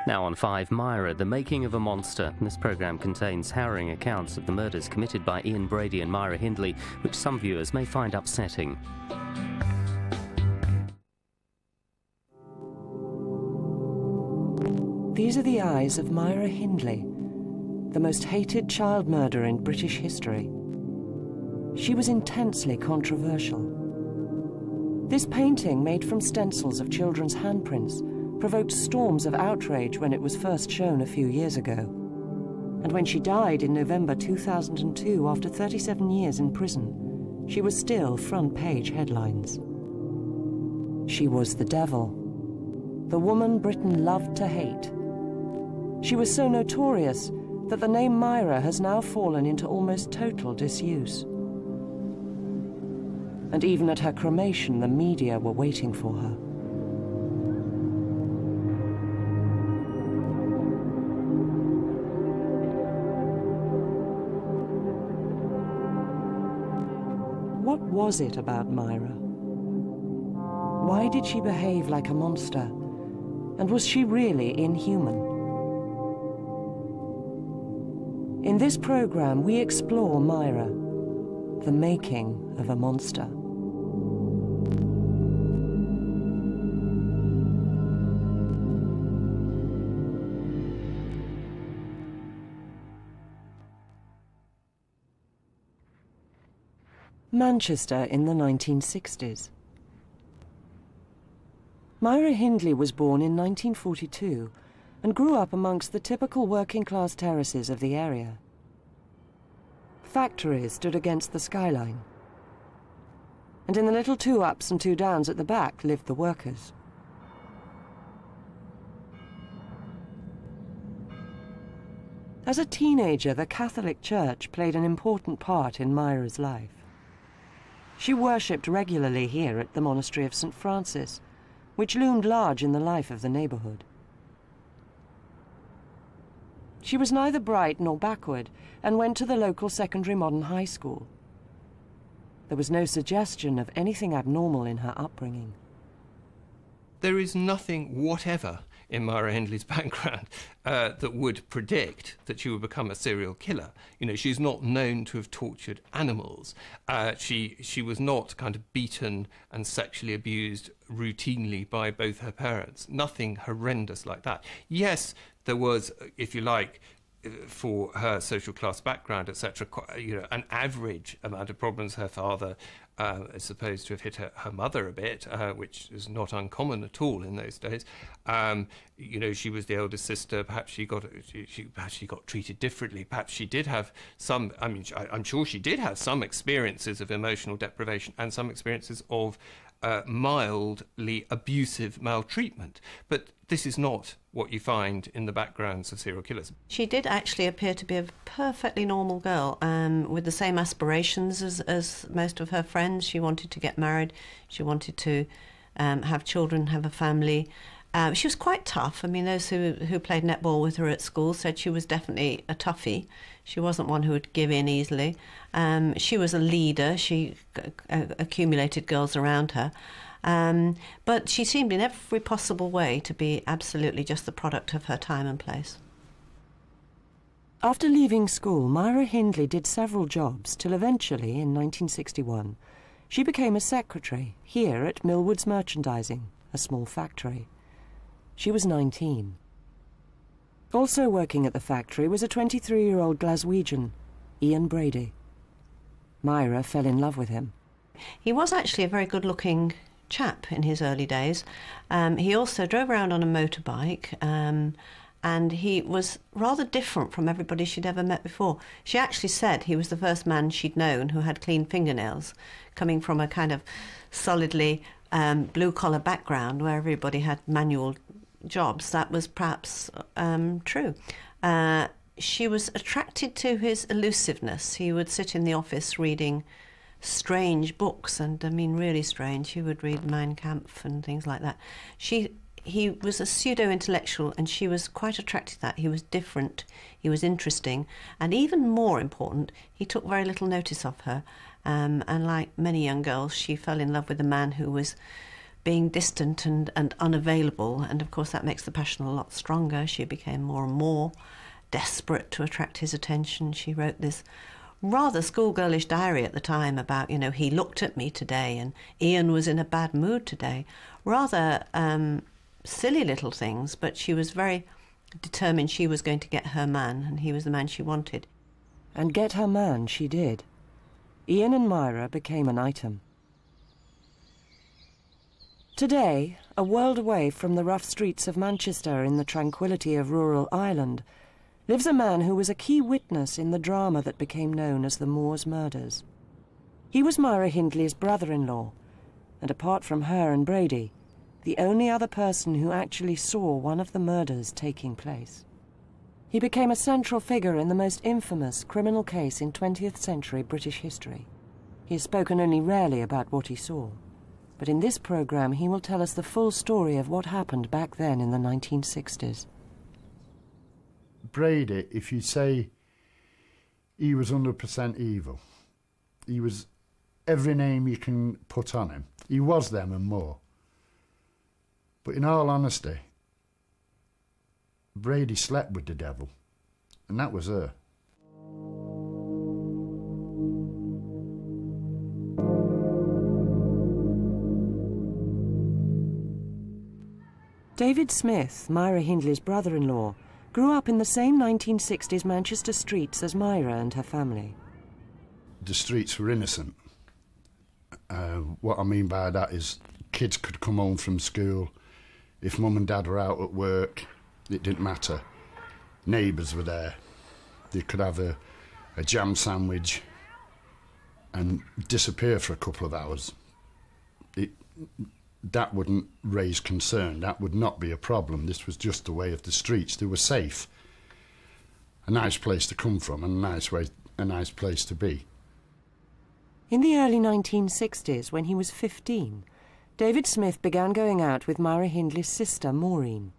Now on 5, Myra, The Making of a Monster. This programme contains harrowing accounts of the murders committed by Ian Brady and Myra Hindley, which some viewers may find upsetting. These are the eyes of Myra Hindley, the most hated child murderer in British history. She was intensely controversial. This painting, made from stencils of children's handprints, provoked storms of outrage when it was first shown a few years ago. And when she died in November 2002, after 37 years in prison, she was still front-page headlines. She was the devil, the woman Britain loved to hate. She was so notorious that the name Myra has now fallen into almost total disuse. And even at her cremation, the media were waiting for her. What was it about Myra? Why did she behave like a monster? And was she really inhuman? In this program, we explore Myra, the making of a monster. Manchester in the 1960s. Myra Hindley was born in 1942 and grew up amongst the typical working-class terraces of the area. Factories stood against the skyline, and in the little 2 ups and 2 downs at the back lived the workers. As a teenager, the Catholic Church played an important part in Myra's life. She worshipped regularly here at the monastery of St. Francis, which loomed large in the life of the neighbourhood. She was neither bright nor backward, and went to the local secondary modern high school. There was no suggestion of anything abnormal in her upbringing. There is nothing whatever in Myra Hindley's background that would predict that she would become a serial killer. You know, she's not known to have tortured animals. She was not kind of beaten and sexually abused routinely by both her parents. Nothing horrendous like that. Yes, there was, if you like, for her social class background, etc., you know, an average amount of problems. Her father is supposed to have hit her mother a bit, which is not uncommon at all in those days. You know, she was the eldest sister. Perhaps she got treated differently. Perhaps she did have some. I mean, I'm sure she did have some experiences of emotional deprivation and some experiences of mildly abusive maltreatment. But this is not what you find in the backgrounds of serial killers. She did actually appear to be a perfectly normal girl, with the same aspirations as most of her friends. She wanted to get married, she wanted to have children, have a family. She was quite tough. I mean, those who played netball with her at school said she was definitely a toughie. She wasn't one who would give in easily. She was a leader. She accumulated girls around her. But she seemed in every possible way to be absolutely just the product of her time and place. After leaving school, Myra Hindley did several jobs till eventually, in 1961, she became a secretary here at Millwoods Merchandising, a small factory. She was 19. Also working at the factory was a 23-year-old Glaswegian, Ian Brady. Myra fell in love with him. He was actually a very good-looking chap in his early days. He also drove around on a motorbike, and he was rather different from everybody she'd ever met before. She actually said he was the first man she'd known who had clean fingernails, coming from a kind of solidly blue-collar background where everybody had manual jobs. That was perhaps true. She was attracted to his elusiveness. He would sit in the office reading strange books, and I mean really strange. He would read Mein Kampf and things like that. He was a pseudo-intellectual, and she was quite attracted to that. He was different, he was interesting, and even more important, he took very little notice of her. And like many young girls, she fell in love with a man who was being distant and unavailable, and of course that makes the passion a lot stronger. She became more and more desperate to attract his attention. She wrote this rather schoolgirlish diary at the time about, he looked at me today and Ian was in a bad mood today. Rather silly little things, but she was very determined she was going to get her man, and he was the man she wanted. And get her man she did. Ian and Myra became an item. Today, a world away from the rough streets of Manchester in the tranquility of rural Ireland, lives a man who was a key witness in the drama that became known as the Moor's murders. He was Myra Hindley's brother-in-law, and apart from her and Brady, the only other person who actually saw one of the murders taking place. He became a central figure in the most infamous criminal case in 20th century British history. He has spoken only rarely about what he saw, but in this programme he will tell us the full story of what happened back then in the 1960s. Brady, if you say he was 100% evil, he was every name you can put on him. He was them and more. But in all honesty, Brady slept with the devil, and that was her. David Smith, Myra Hindley's brother-in-law, grew up in the same 1960s Manchester streets as Myra and her family. The streets were innocent. What I mean by that is kids could come home from school. If mum and dad were out at work, it didn't matter. Neighbours were there. They could have a jam sandwich and disappear for a couple of hours. That wouldn't raise concern. That would not be a problem. This was just the way of the streets. They were safe. A nice place to come from and a nice place to be. In the early 1960s, when he was 15, David Smith began going out with Myra Hindley's sister, Maureen.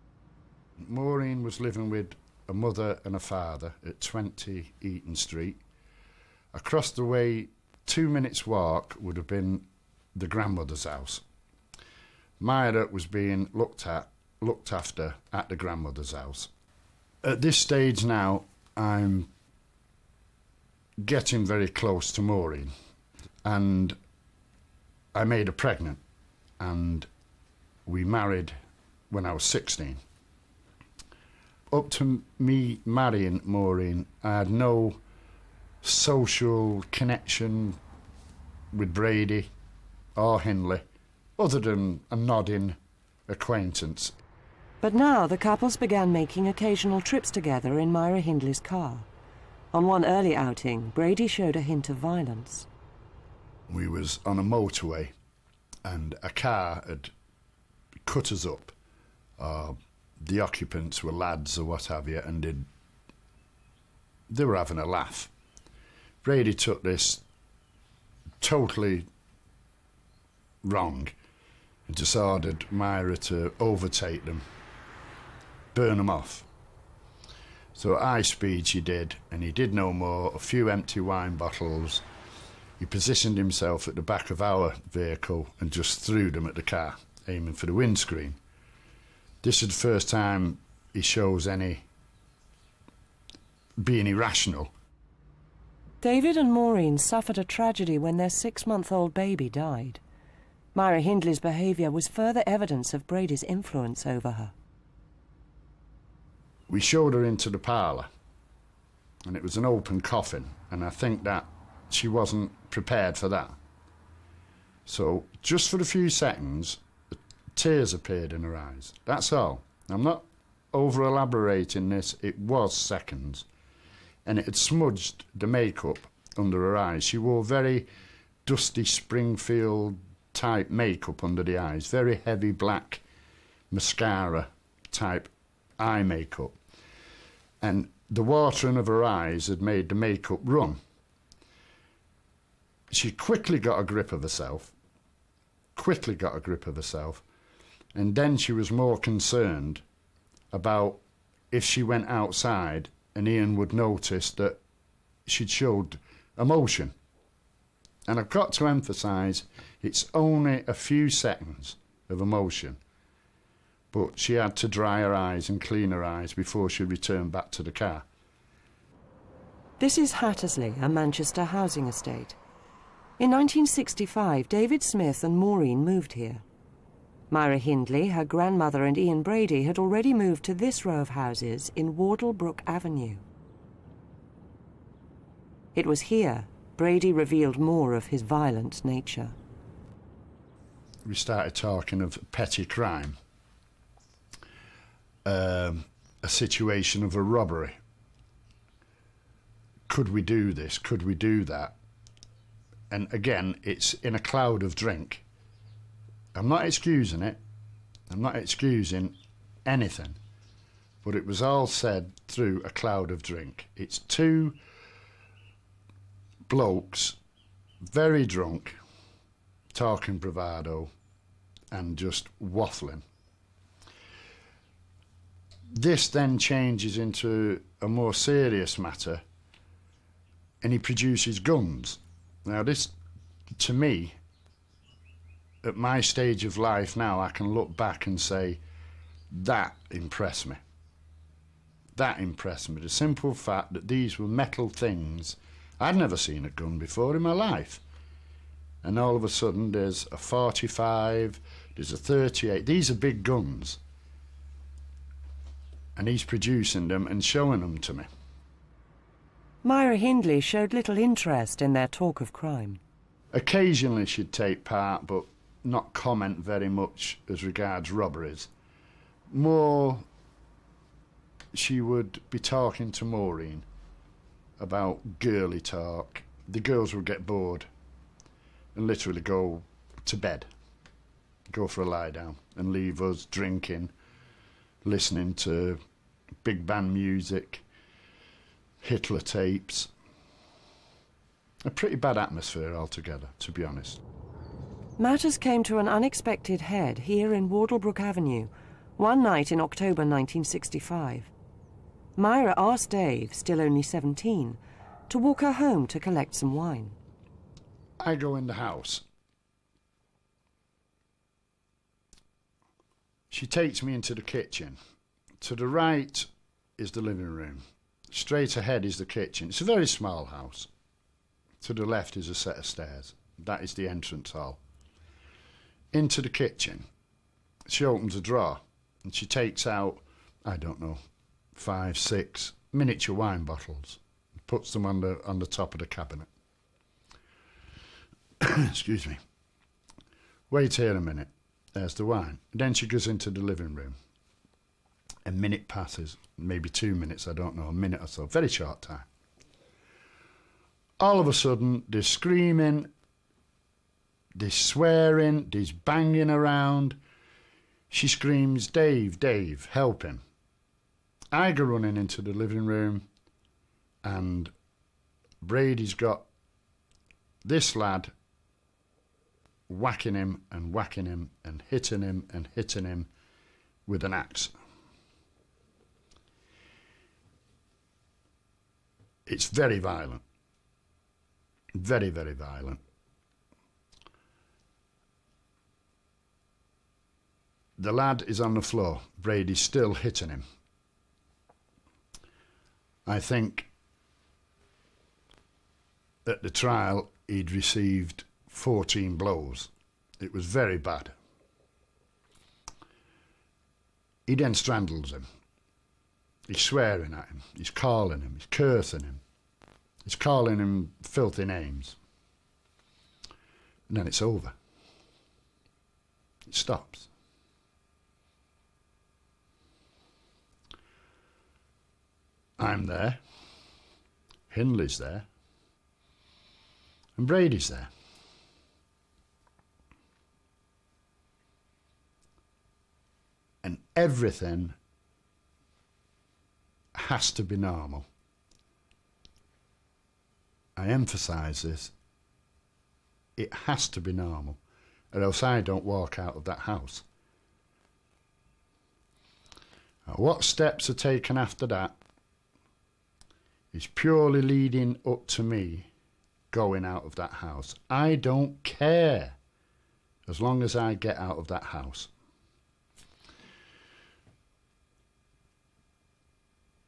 Maureen was living with a mother and a father at 20 Eaton Street. Across the way, 2 minutes' walk would have been the grandmother's house. Myra was being looked after at the grandmother's house. At this stage now, I'm getting very close to Maureen, and I made her pregnant, and we married when I was 16. Up to me marrying Maureen, I had no social connection with Brady or Hindley, other than a nodding acquaintance. But now the couples began making occasional trips together in Myra Hindley's car. On one early outing, Brady showed a hint of violence. We was on a motorway and a car had cut us up. The occupants were lads or what have you, and they were having a laugh. Brady took this totally wrong and just ordered Myra to overtake them, burn them off. So at high speed she did, and he did no more, a few empty wine bottles. He positioned himself at the back of our vehicle and just threw them at the car, aiming for the windscreen. This is the first time he shows any being irrational. David and Maureen suffered a tragedy when their 6-month-old baby died. Myra Hindley's behaviour was further evidence of Brady's influence over her. We showed her into the parlour, and it was an open coffin, and I think that she wasn't prepared for that. So, just for a few seconds, tears appeared in her eyes. That's all. I'm not over-elaborating this. It was seconds. And it had smudged the makeup under her eyes. She wore very dusty Springfield-type makeup under the eyes, very heavy black mascara-type eye makeup. And the watering of her eyes had made the makeup run. She quickly got a grip of herself, and then she was more concerned about if she went outside and Ian would notice that she'd showed emotion. And I've got to emphasise, it's only a few seconds of emotion. But she had to dry her eyes and clean her eyes before she returned back to the car. This is Hattersley, a Manchester housing estate. In 1965, David Smith and Maureen moved here. Myra Hindley, her grandmother and Ian Brady had already moved to this row of houses in Wardlebrook Avenue. It was here Brady revealed more of his violent nature. We started talking of petty crime, a situation of a robbery. Could we do this? Could we do that? And again, it's in a cloud of drink. I'm not excusing it. I'm not excusing anything. But it was all said through a cloud of drink. It's two blokes, very drunk, talking bravado and just waffling. This then changes into a more serious matter, and he produces guns. Now this, to me, at my stage of life now, I can look back and say, that impressed me. That impressed me. The simple fact that these were metal things. I'd never seen a gun before in my life. And all of a sudden there's a 45, there's a 38. These are big guns. And he's producing them and showing them to me. Myra Hindley showed little interest in their talk of crime. Occasionally she'd take part, but not comment very much as regards robberies. More, she would be talking to Maureen about girly talk. The girls would get bored and literally go to bed, go for a lie down, and leave us drinking, listening to big band music, Hitler tapes. A pretty bad atmosphere altogether, to be honest. Matters came to an unexpected head here in Wardlebrook Avenue, one night in October 1965. Myra asked Dave, still only 17, to walk her home to collect some wine. I go in the house. She takes me into the kitchen. To the right is the living room. Straight ahead is the kitchen. It's a very small house. To the left is a set of stairs. That is the entrance hall. Into the kitchen, she opens a drawer and she takes out, I don't know, 5, 6 miniature wine bottles, puts them on the top of the cabinet. Excuse me. Wait here a minute. There's the wine. Then she goes into the living room. A minute passes, maybe 2 minutes, I don't know, a minute or so, very short time. All of a sudden, there's screaming, there's swearing, there's banging around. She screams, Dave, Dave, help him. I go running into the living room, and Brady's got this lad whacking him and hitting him with an axe. It's very violent. Very, very violent. The lad is on the floor. Brady's still hitting him. I think at the trial he'd received 14 blows. It was very bad. He then strangles him. He's swearing at him. He's calling him. He's cursing him. He's calling him filthy names. And then it's over. It stops. I'm there. Hindley's there. And Brady's there. And everything has to be normal. I emphasise this. It has to be normal, or else I don't walk out of that house. Now, what steps are taken after that is purely leading up to me going out of that house. I don't care as long as I get out of that house.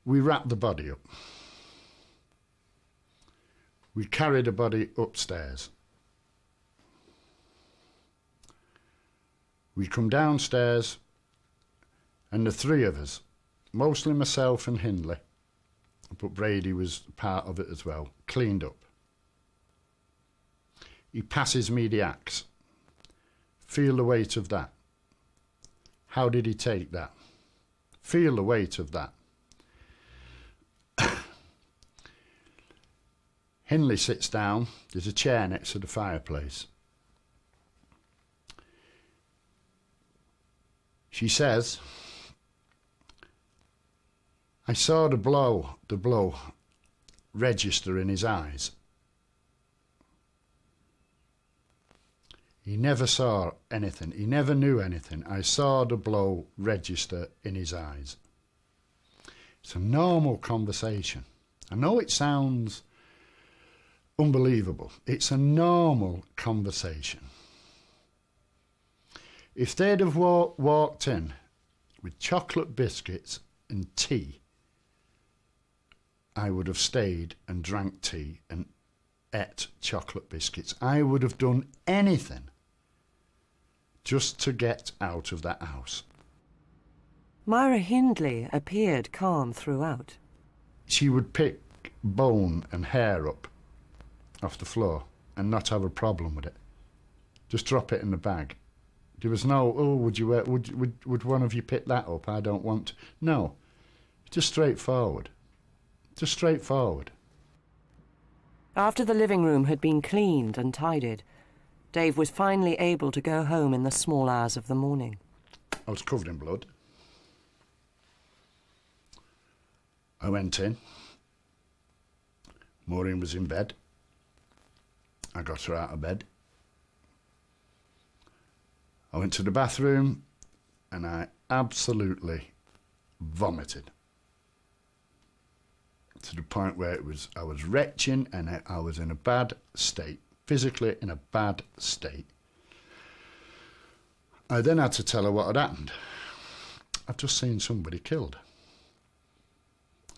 We wrapped the body up. We carried the body upstairs. We come downstairs, and the three of us, mostly myself and Hindley, but Brady was part of it as well, cleaned up. He passes me the axe. Feel the weight of that. How did he take that? Feel the weight of that. Hindley sits down. There's a chair next to the fireplace. She says, I saw the blow register in his eyes. He never saw anything. He never knew anything. I saw the blow register in his eyes. It's a normal conversation. I know it sounds unbelievable. It's a normal conversation. If they'd have walked in with chocolate biscuits and tea, I would have stayed and drank tea and ate chocolate biscuits. I would have done anything just to get out of that house. Myra Hindley appeared calm throughout. She would pick bone and hair up off the floor and not have a problem with it. Just drop it in the bag. There was no, would one of you pick that up? I don't want to. No, just straightforward. Just straightforward. After the living room had been cleaned and tidied, Dave was finally able to go home in the small hours of the morning. I was covered in blood. I went in. Maureen was in bed. I got her out of bed. I went to the bathroom and I absolutely vomited. To the point where I was retching and I was in a bad state, physically in a bad state. I then had to tell her what had happened. I've just seen somebody killed.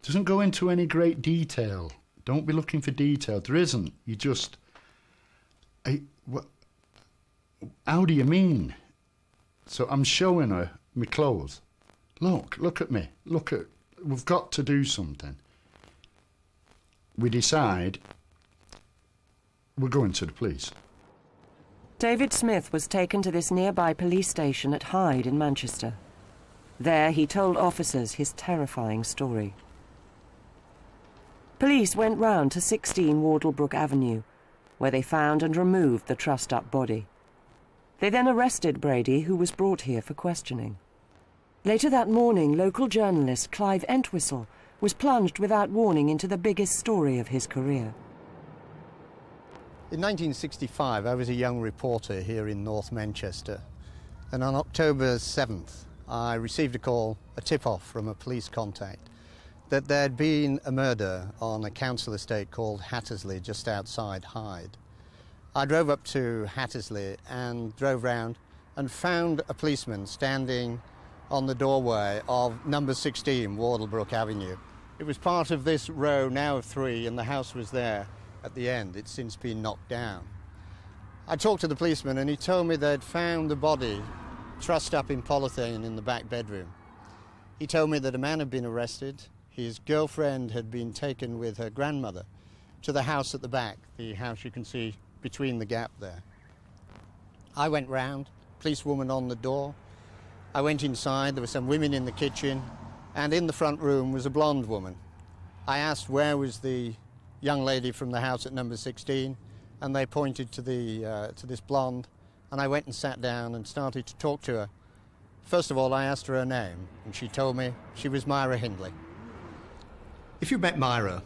Doesn't go into any great detail. Don't be looking for detail. There isn't. You just... how do you mean? So I'm showing her my clothes. Look at me. We've got to do something. We decide we're going to the police. David Smith was taken to this nearby police station at Hyde in Manchester. There he told officers his terrifying story. Police went round to 16 Wardlebrook Avenue, where they found and removed the trussed-up body. They then arrested Brady, who was brought here for questioning. Later that morning, local journalist Clive Entwistle was plunged without warning into the biggest story of his career. In 1965, I was a young reporter here in North Manchester, and on October 7th, I received a tip-off from a police contact that there'd been a murder on a council estate called Hattersley, just outside Hyde. I drove up to Hattersley and drove round and found a policeman standing on the doorway of number 16 Wardlebrook Avenue. It was part of this row now of 3, and the house was there at the end. It's since been knocked down. I talked to the policeman and he told me they'd found the body trussed up in polythene in the back bedroom. He told me that a man had been arrested. His girlfriend had been taken with her grandmother to the house at the back, the house you can see between the gap there. I went round, policewoman on the door. I went inside, there were some women in the kitchen, and in the front room was a blonde woman. I asked where was the young lady from the house at number 16, and they pointed to this blonde, and I went and sat down and started to talk to her. First of all, I asked her name, and she told me she was Myra Hindley. If you met Myra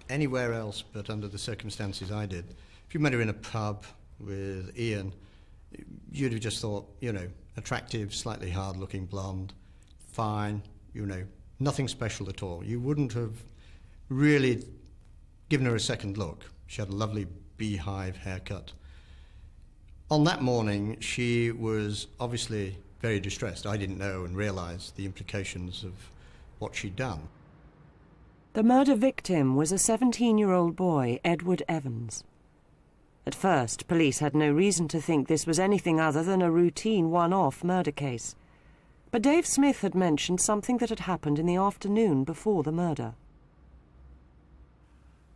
anywhere else but under the circumstances I did, if you met her in a pub with Ian, you'd have just thought, attractive, slightly hard-looking blonde, fine, nothing special at all. You wouldn't have really given her a second look. She had a lovely beehive haircut. On that morning, she was obviously very distressed. I didn't know and realise the implications of what she'd done. The murder victim was a 17-year-old boy, Edward Evans. At first, police had no reason to think this was anything other than a routine one-off murder case. But Dave Smith had mentioned something that had happened in the afternoon before the murder.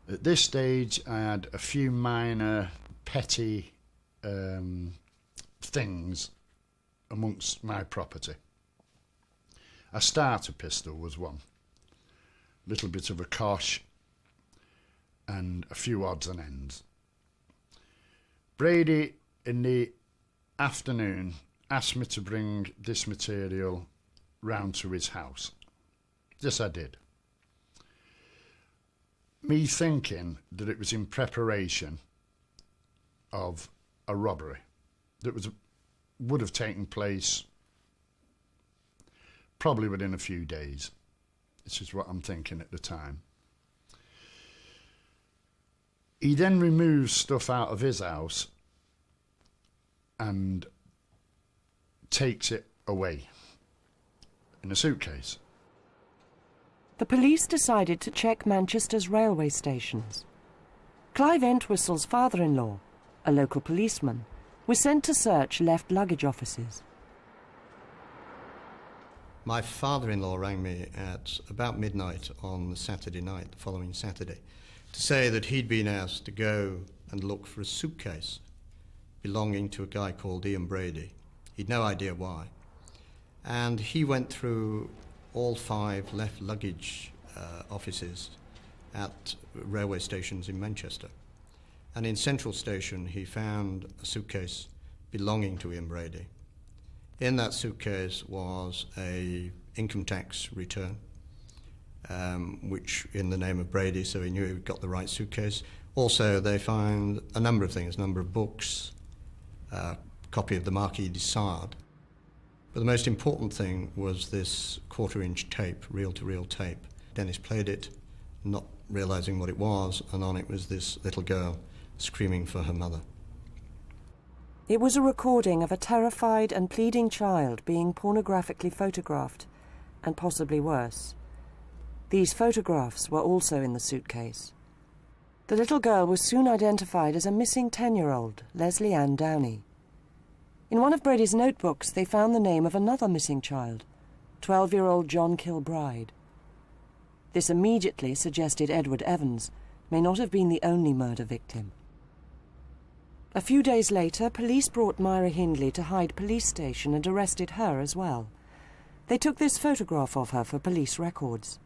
At this stage, I had a few minor, petty things amongst my property. A starter pistol was one. A little bit of a kosh and a few odds and ends. Brady, in the afternoon, asked me to bring this material round to his house. This I did. Me thinking that it was in preparation of a robbery that would have taken place probably within a few days. This is what I'm thinking at the time. He then removes stuff out of his house and takes it away in a suitcase. The police decided to check Manchester's railway stations. Clive Entwistle's father-in-law, a local policeman, was sent to search left luggage offices. My father-in-law rang me at about midnight on the Saturday night, the following Saturday, to say that he'd been asked to go and look for a suitcase belonging to a guy called Ian Brady. He'd no idea why. And he went through all 5 left luggage offices at railway stations in Manchester. And in Central Station, he found a suitcase belonging to Ian Brady. In that suitcase was a income tax return, which in the name of Brady, so he knew he got the right suitcase. Also, they found a number of things, a number of books, a copy of the Marquis de Sade. But the most important thing was this 1/4-inch tape, reel-to-reel tape. Dennis played it, not realising what it was, and on it was this little girl screaming for her mother. It was a recording of a terrified and pleading child being pornographically photographed, and possibly worse. These photographs were also in the suitcase. The little girl was soon identified as a missing 10-year-old, Lesley Ann Downey. In one of Brady's notebooks, they found the name of another missing child, 12-year-old John Kilbride. This immediately suggested Edward Evans may not have been the only murder victim. A few days later, police brought Myra Hindley to Hyde Police Station and arrested her as well. They took this photograph of her for police records.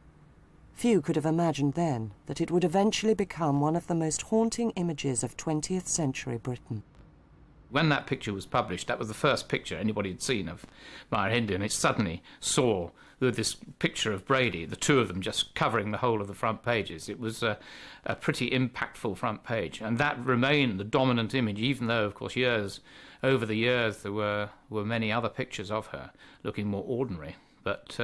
Few could have imagined then that it would eventually become one of the most haunting images of 20th century Britain. When that picture was published, that was the first picture anybody had seen of Myra Hindley, and it suddenly saw this picture of Brady, the two of them just covering the whole of the front pages. It was a pretty impactful front page, and that remained the dominant image, even though, of course, over the years there were many other pictures of her looking more ordinary. But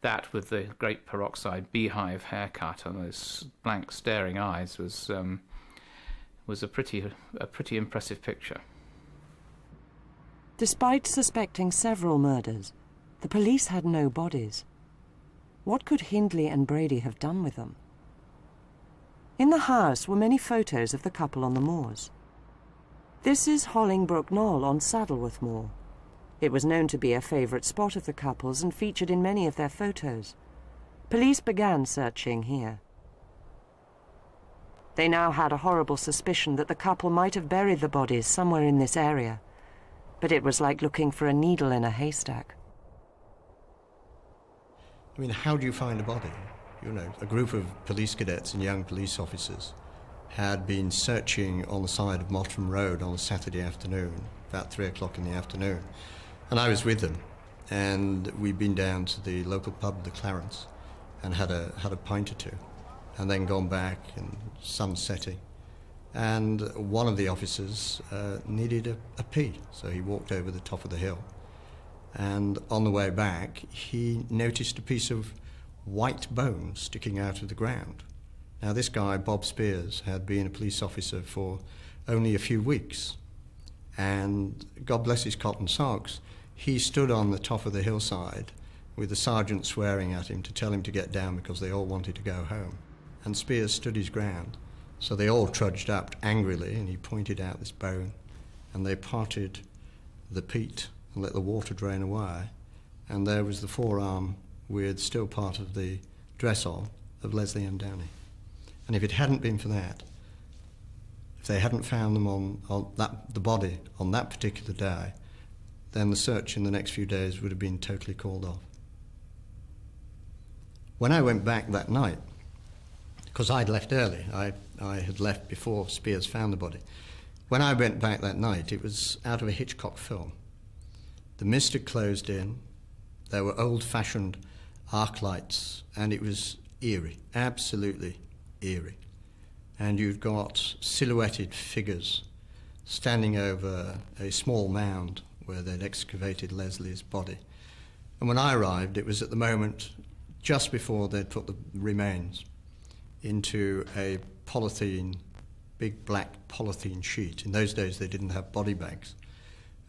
that, with the great peroxide beehive haircut and those blank staring eyes, was a pretty impressive picture. Despite suspecting several murders, the police had no bodies. What could Hindley and Brady have done with them? In the house were many photos of the couple on the moors. This is Hollingbrook Knoll on Saddleworth Moor. It was known to be a favourite spot of the couple's and featured in many of their photos. Police began searching here. They now had a horrible suspicion that the couple might have buried the bodies somewhere in this area, but it was like looking for a needle in a haystack. I mean, how do you find a body? You know, a group of police cadets and young police officers had been searching on the side of Mottram Road on a Saturday afternoon, about 3 o'clock in the afternoon. And I was with them, and we'd been down to the local pub, the Clarence, and had a pint or two, and then gone back and sun setting. And one of the officers needed a pee, so he walked over the top of the hill. And on the way back, he noticed a piece of white bone sticking out of the ground. Now, this guy, Bob Spears, had been a police officer for only a few weeks, And God bless his cotton socks, he stood on the top of the hillside with the sergeant swearing at him to tell him to get down because they all wanted to go home. And Spiers stood his ground. So they all trudged up angrily, and he pointed out this bone, and they parted the peat and let the water drain away, and there was the forearm with still part of the dress of Lesley and Downey. And if it hadn't been for that, if they hadn't found them the body on that particular day, then the search in the next few days would have been totally called off. When I went back that night, because I'd left early, I had left before Spiers found the body. When I went back that night, it was out of a Hitchcock film. The mist had closed in, there were old-fashioned arc lights, and it was eerie, absolutely eerie. And you've got silhouetted figures standing over a small mound where they'd excavated Lesley's body. And when I arrived, it was at the moment just before they'd put the remains into a polythene, big black polythene sheet. In those days, they didn't have body bags.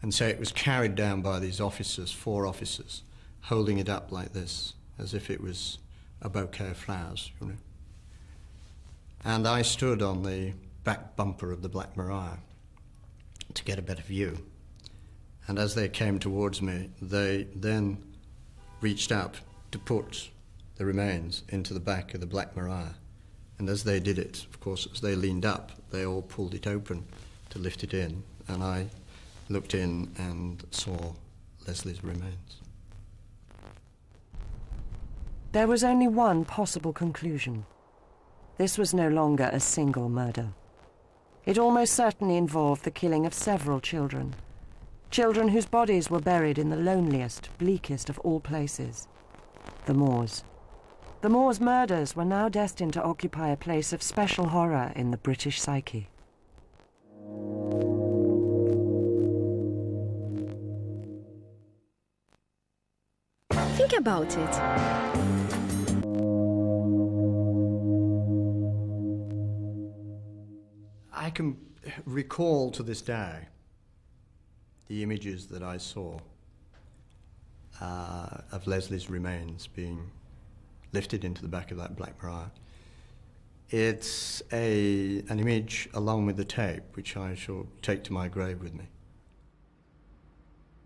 And so it was carried down by these officers, 4 officers, holding it up like this, as if it was a bouquet of flowers, you know. And I stood on the back bumper of the Black Maria to get a better view. And as they came towards me, they then reached up to put the remains into the back of the Black Maria. And as they did it, of course, as they leaned up, they all pulled it open to lift it in. And I looked in and saw Lesley's remains. There was only one possible conclusion. This was no longer a single murder. It almost certainly involved the killing of several children. Children whose bodies were buried in the loneliest, bleakest of all places, the moors. The Moors' murders were now destined to occupy a place of special horror in the British psyche. Think about it. I can recall to this day the images that I saw of Lesley's remains being lifted into the back of that Black Maria. It's an image along with the tape, which I shall take to my grave with me.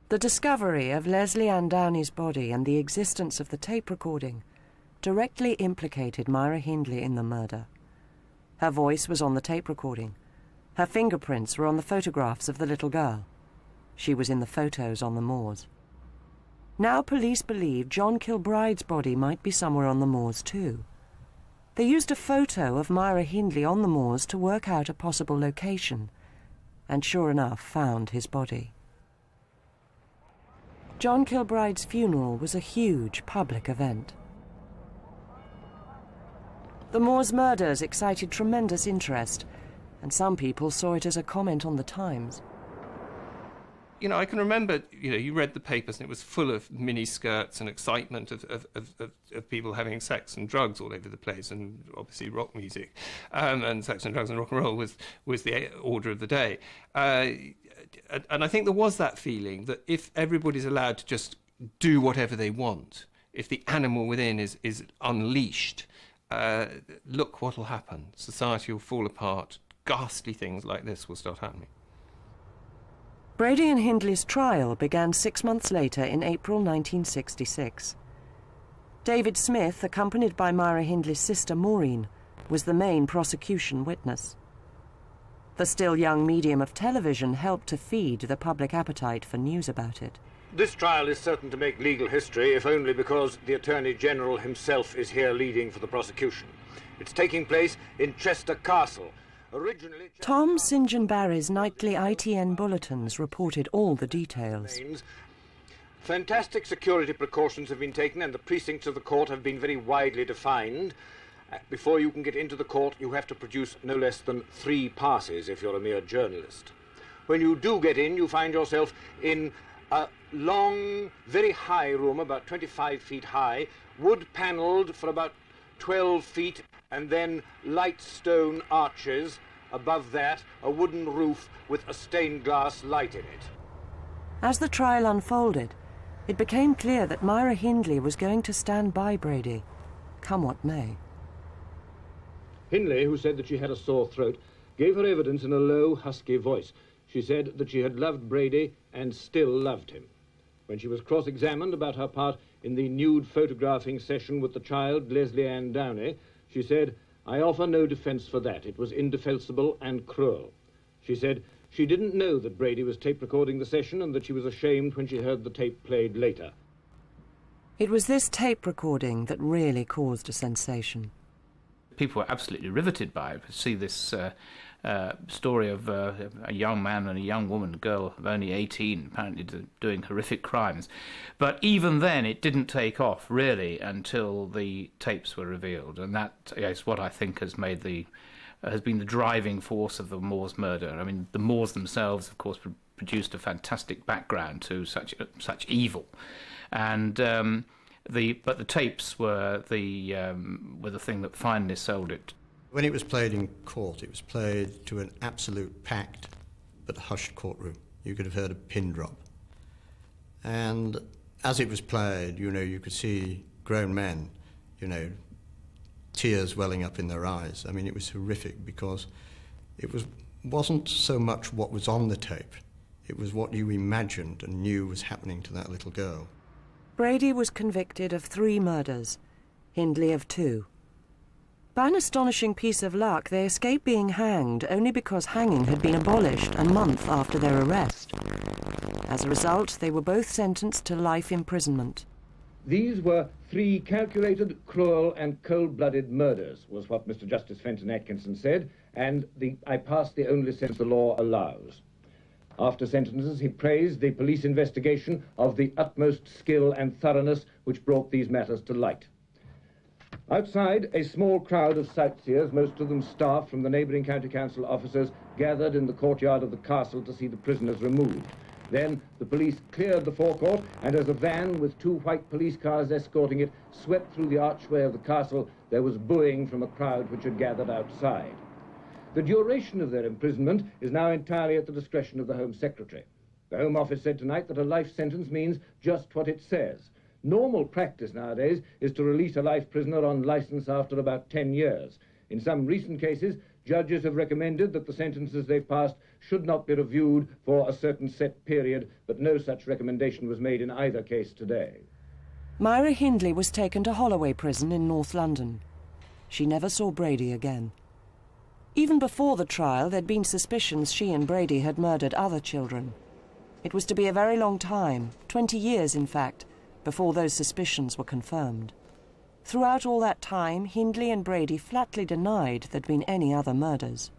The discovery of Lesley Ann Downey's body and the existence of the tape recording directly implicated Myra Hindley in the murder. Her voice was on the tape recording. Her fingerprints were on the photographs of the little girl. She was in the photos on the moors. Now police believe John Kilbride's body might be somewhere on the moors too. They used a photo of Myra Hindley on the moors to work out a possible location, and sure enough found his body. John Kilbride's funeral was a huge public event. The Moors' murders excited tremendous interest, and some people saw it as a comment on the times. You know, I can remember, you read the papers and it was full of mini-skirts and excitement of people having sex and drugs all over the place, and obviously rock music. And sex and drugs and rock and roll was the order of the day. And I think there was that feeling that if everybody's allowed to just do whatever they want, if the animal within is unleashed, look what will happen. Society will fall apart. Ghastly things like this will start happening. Brady and Hindley's trial began 6 months later in April 1966. David Smith, accompanied by Myra Hindley's sister Maureen, was the main prosecution witness. The still young medium of television helped to feed the public appetite for news about it. This trial is certain to make legal history, if only because the Attorney General himself is here leading for the prosecution. It's taking place in Chester Castle. Originally, Tom St. John Barry's nightly ITN bulletins reported all the details. Fantastic security precautions have been taken and the precincts of the court have been very widely defined. Before you can get into the court, you have to produce no less than 3 passes if you're a mere journalist. When you do get in, you find yourself in a long, very high room, about 25 feet high, wood-panelled for about 12 feet, and then light stone arches Above that, a wooden roof with a stained glass light in it. As the trial unfolded, it became clear that Myra Hindley was going to stand by Brady, come what may. Hindley, who said that she had a sore throat, gave her evidence in a low, husky voice. She said that she had loved Brady and still loved him. When she was cross-examined about her part in the nude photographing session with the child, Lesley and Downey, she said, "I offer no defence for that. It was indefensible and cruel." She said she didn't know that Brady was tape recording the session and that she was ashamed when she heard the tape played later. It was this tape recording that really caused a sensation. People were absolutely riveted by it. To see this story of a young man and a young woman, a girl of only 18, apparently doing horrific crimes. But even then, it didn't take off, really, until the tapes were revealed. And that is what I think has been the driving force of the Moor's murder. I mean, the Moors themselves, of course, produced a fantastic background to such evil. And but the tapes were the thing that finally sold it. When it was played in court, it was played to an absolute packed but hushed courtroom. You could have heard a pin drop. And as it was played, you could see grown men, tears welling up in their eyes. I mean, it was horrific because it wasn't so much what was on the tape, it was what you imagined and knew was happening to that little girl. Brady was convicted of 3 murders, Hindley of 2. By an astonishing piece of luck, they escaped being hanged only because hanging had been abolished a month after their arrest. As a result, they were both sentenced to life imprisonment. These were 3 calculated, cruel and cold-blooded murders, was what Mr. Justice Fenton Atkinson said, and I passed the only sentence the law allows. After sentences, he praised the police investigation of the utmost skill and thoroughness which brought these matters to light. Outside, a small crowd of sightseers, most of them staff from the neighbouring county council officers, gathered in the courtyard of the castle to see the prisoners removed. Then the police cleared the forecourt, and as a van with 2 white police cars escorting it swept through the archway of the castle, there was booing from a crowd which had gathered outside. The duration of their imprisonment is now entirely at the discretion of the Home Secretary. The Home Office said tonight that a life sentence means just what it says. Normal practice nowadays is to release a life prisoner on licence after about 10 years. In some recent cases, judges have recommended that the sentences they passed should not be reviewed for a certain set period, but no such recommendation was made in either case today. Myra Hindley was taken to Holloway Prison in North London. She never saw Brady again. Even before the trial, there'd been suspicions she and Brady had murdered other children. It was to be a very long time, 20 years in fact, before those suspicions were confirmed. Throughout all that time, Hindley and Brady flatly denied there'd been any other murders.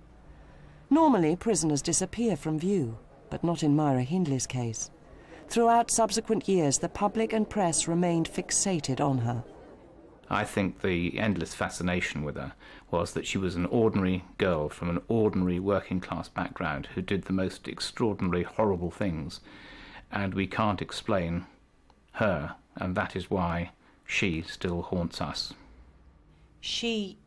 Normally, prisoners disappear from view, but not in Myra Hindley's case. Throughout subsequent years, the public and press remained fixated on her. I think the endless fascination with her was that she was an ordinary girl from an ordinary working-class background who did the most extraordinarily horrible things, and we can't explain her, and that is why she still haunts us. She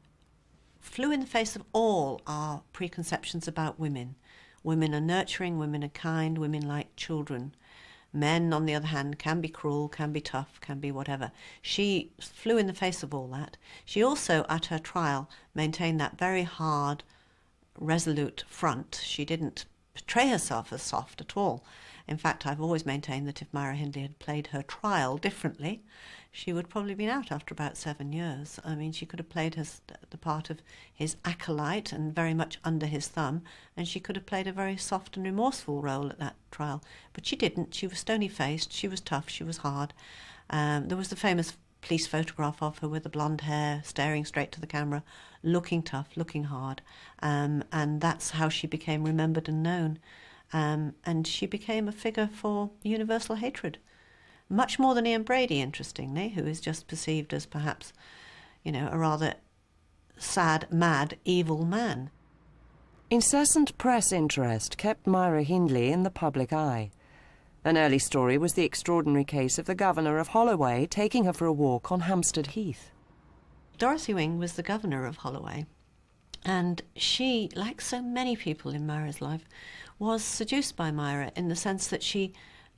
flew in the face of all our preconceptions about women. Women are nurturing, women are kind, women like children. Men, on the other hand, can be cruel, can be tough, can be whatever. She flew in the face of all that. She also, at her trial, maintained that very hard, resolute front. She didn't portray herself as soft at all. In fact, I've always maintained that if Myra Hindley had played her trial differently, she would probably have been out after about 7 years. I mean, she could have played the part of his acolyte and very much under his thumb, and she could have played a very soft and remorseful role at that trial. But she didn't. She was stony-faced, she was tough, she was hard. There was the famous police photograph of her with the blonde hair, staring straight to the camera, looking tough, looking hard. And that's how she became remembered and known. And she became a figure for universal hatred. Much more than Ian Brady, interestingly, who is just perceived as perhaps, a rather sad, mad, evil man. Incessant press interest kept Myra Hindley in the public eye. An early story was the extraordinary case of the governor of Holloway taking her for a walk on Hampstead Heath. Dorothy Wing was the governor of Holloway, And she, like so many people in Myra's life, was seduced by Myra in the sense that she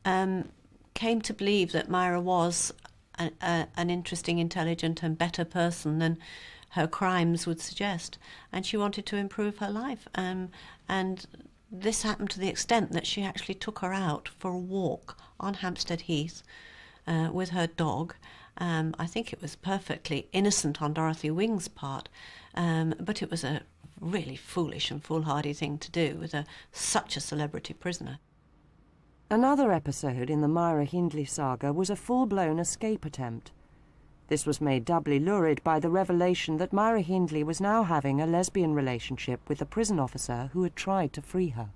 came to believe that Myra was an interesting, intelligent and better person than her crimes would suggest. And she wanted to improve her life. And this happened to the extent that she actually took her out for a walk on Hampstead Heath with her dog. I think it was perfectly innocent on Dorothy Wing's part, but it was a really foolish and foolhardy thing to do with such a celebrity prisoner. Another episode in the Myra Hindley saga was a full-blown escape attempt. This was made doubly lurid by the revelation that Myra Hindley was now having a lesbian relationship with a prison officer who had tried to free her.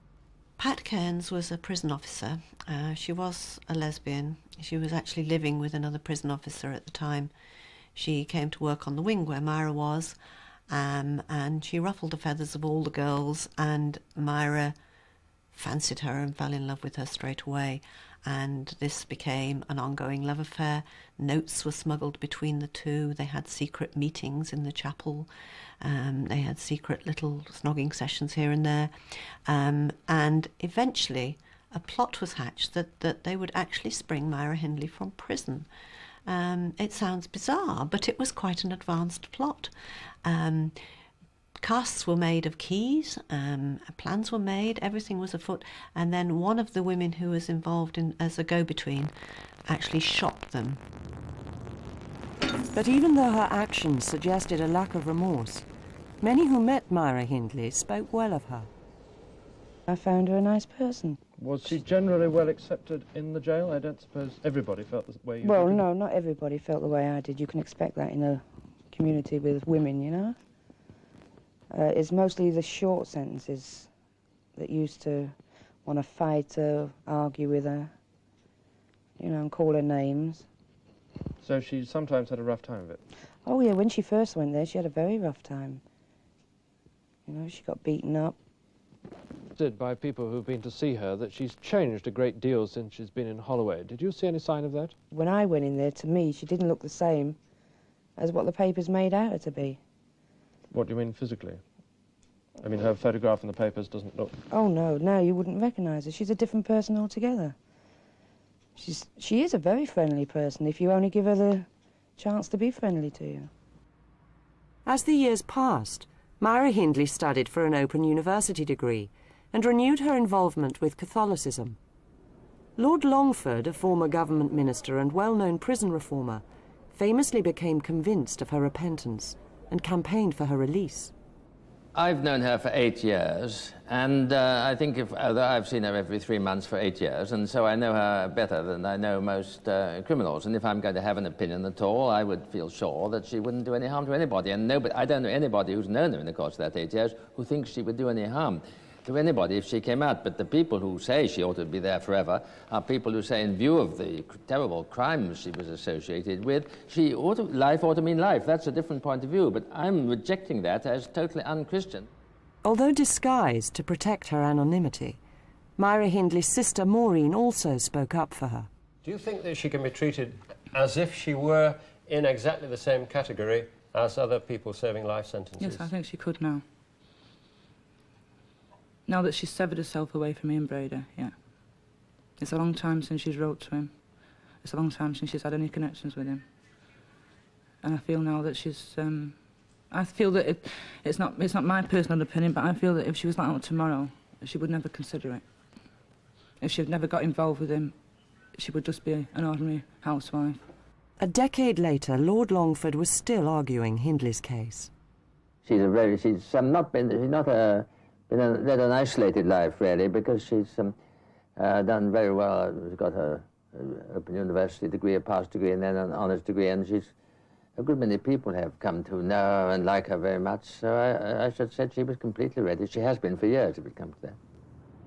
Pat Cairns was a prison officer. She was a lesbian. She was actually living with another prison officer at the time. She came to work on the wing where Myra was, and she ruffled the feathers of all the girls, and Myra fancied her and fell in love with her straight away. And this became an ongoing love affair. Notes were smuggled between the two. They had secret meetings in the chapel. They had secret little snogging sessions here and there. And eventually a plot was hatched that they would actually spring Myra Hindley from prison. It sounds bizarre, but it was quite an advanced plot. Casts were made of keys, plans were made, everything was afoot, and then one of the women who was involved as a go-between actually shot them. But even though her actions suggested a lack of remorse, many who met Myra Hindley spoke well of her. I found her a nice person. Was she generally well accepted in the jail? I don't suppose everybody felt the way you did. Well, no, not everybody felt the way I did. You can expect that in a community with women, you know. It's mostly the short sentences that used to want to fight her, argue with her, you know, and call her names. So she sometimes had a rough time of it? Oh, yeah, when she first went there, she had a very rough time. You know, she got beaten up. Said by people who've been to see her that she's changed a great deal since she's been in Holloway. Did you see any sign of that? When I went in there, to me, she didn't look the same as what the papers made out her to be. What do you mean physically? I mean, her photograph in the papers doesn't look... Oh, no, you wouldn't recognise her. She's a different person altogether. She is a very friendly person if you only give her the chance to be friendly to you. As the years passed, Myra Hindley studied for an Open University degree and renewed her involvement with Catholicism. Lord Longford, a former government minister and well-known prison reformer, famously became convinced of her repentance and campaigned for her release. I've known her for 8 years, and I think although I've seen her every 3 months for 8 years, and so I know her better than I know most criminals. And if I'm going to have an opinion at all, I would feel sure that she wouldn't do any harm to anybody. And I don't know anybody who's known her in the course of that 8 years who thinks she would do any harm to anybody if she came out. But the people who say she ought to be there forever are people who say, in view of the terrible crimes she was associated with, life ought to mean life. That's a different point of view, but I'm rejecting that as totally un-Christian. Although disguised to protect her anonymity, Myra Hindley's sister Maureen also spoke up for her. Do you think that she can be treated as if she were in exactly the same category as other people serving life sentences? Yes, I think she could now. Now that she's severed herself away from Ian Brady, yeah. It's a long time since she's wrote to him. It's a long time since she's had any connections with him. And I feel now that she's... I feel that it's not my personal opinion, but I feel that if she was like that tomorrow, she would never consider it. If she had never got involved with him, she would just be an ordinary housewife. A decade later, Lord Longford was still arguing Hindley's case. She's not led an isolated life, really, because she's done very well. She's got her Open University degree, a pass degree, and then an honours degree, and a good many people have come to know and like her very much, so I should say she was completely ready. She has been for years, if it comes to that.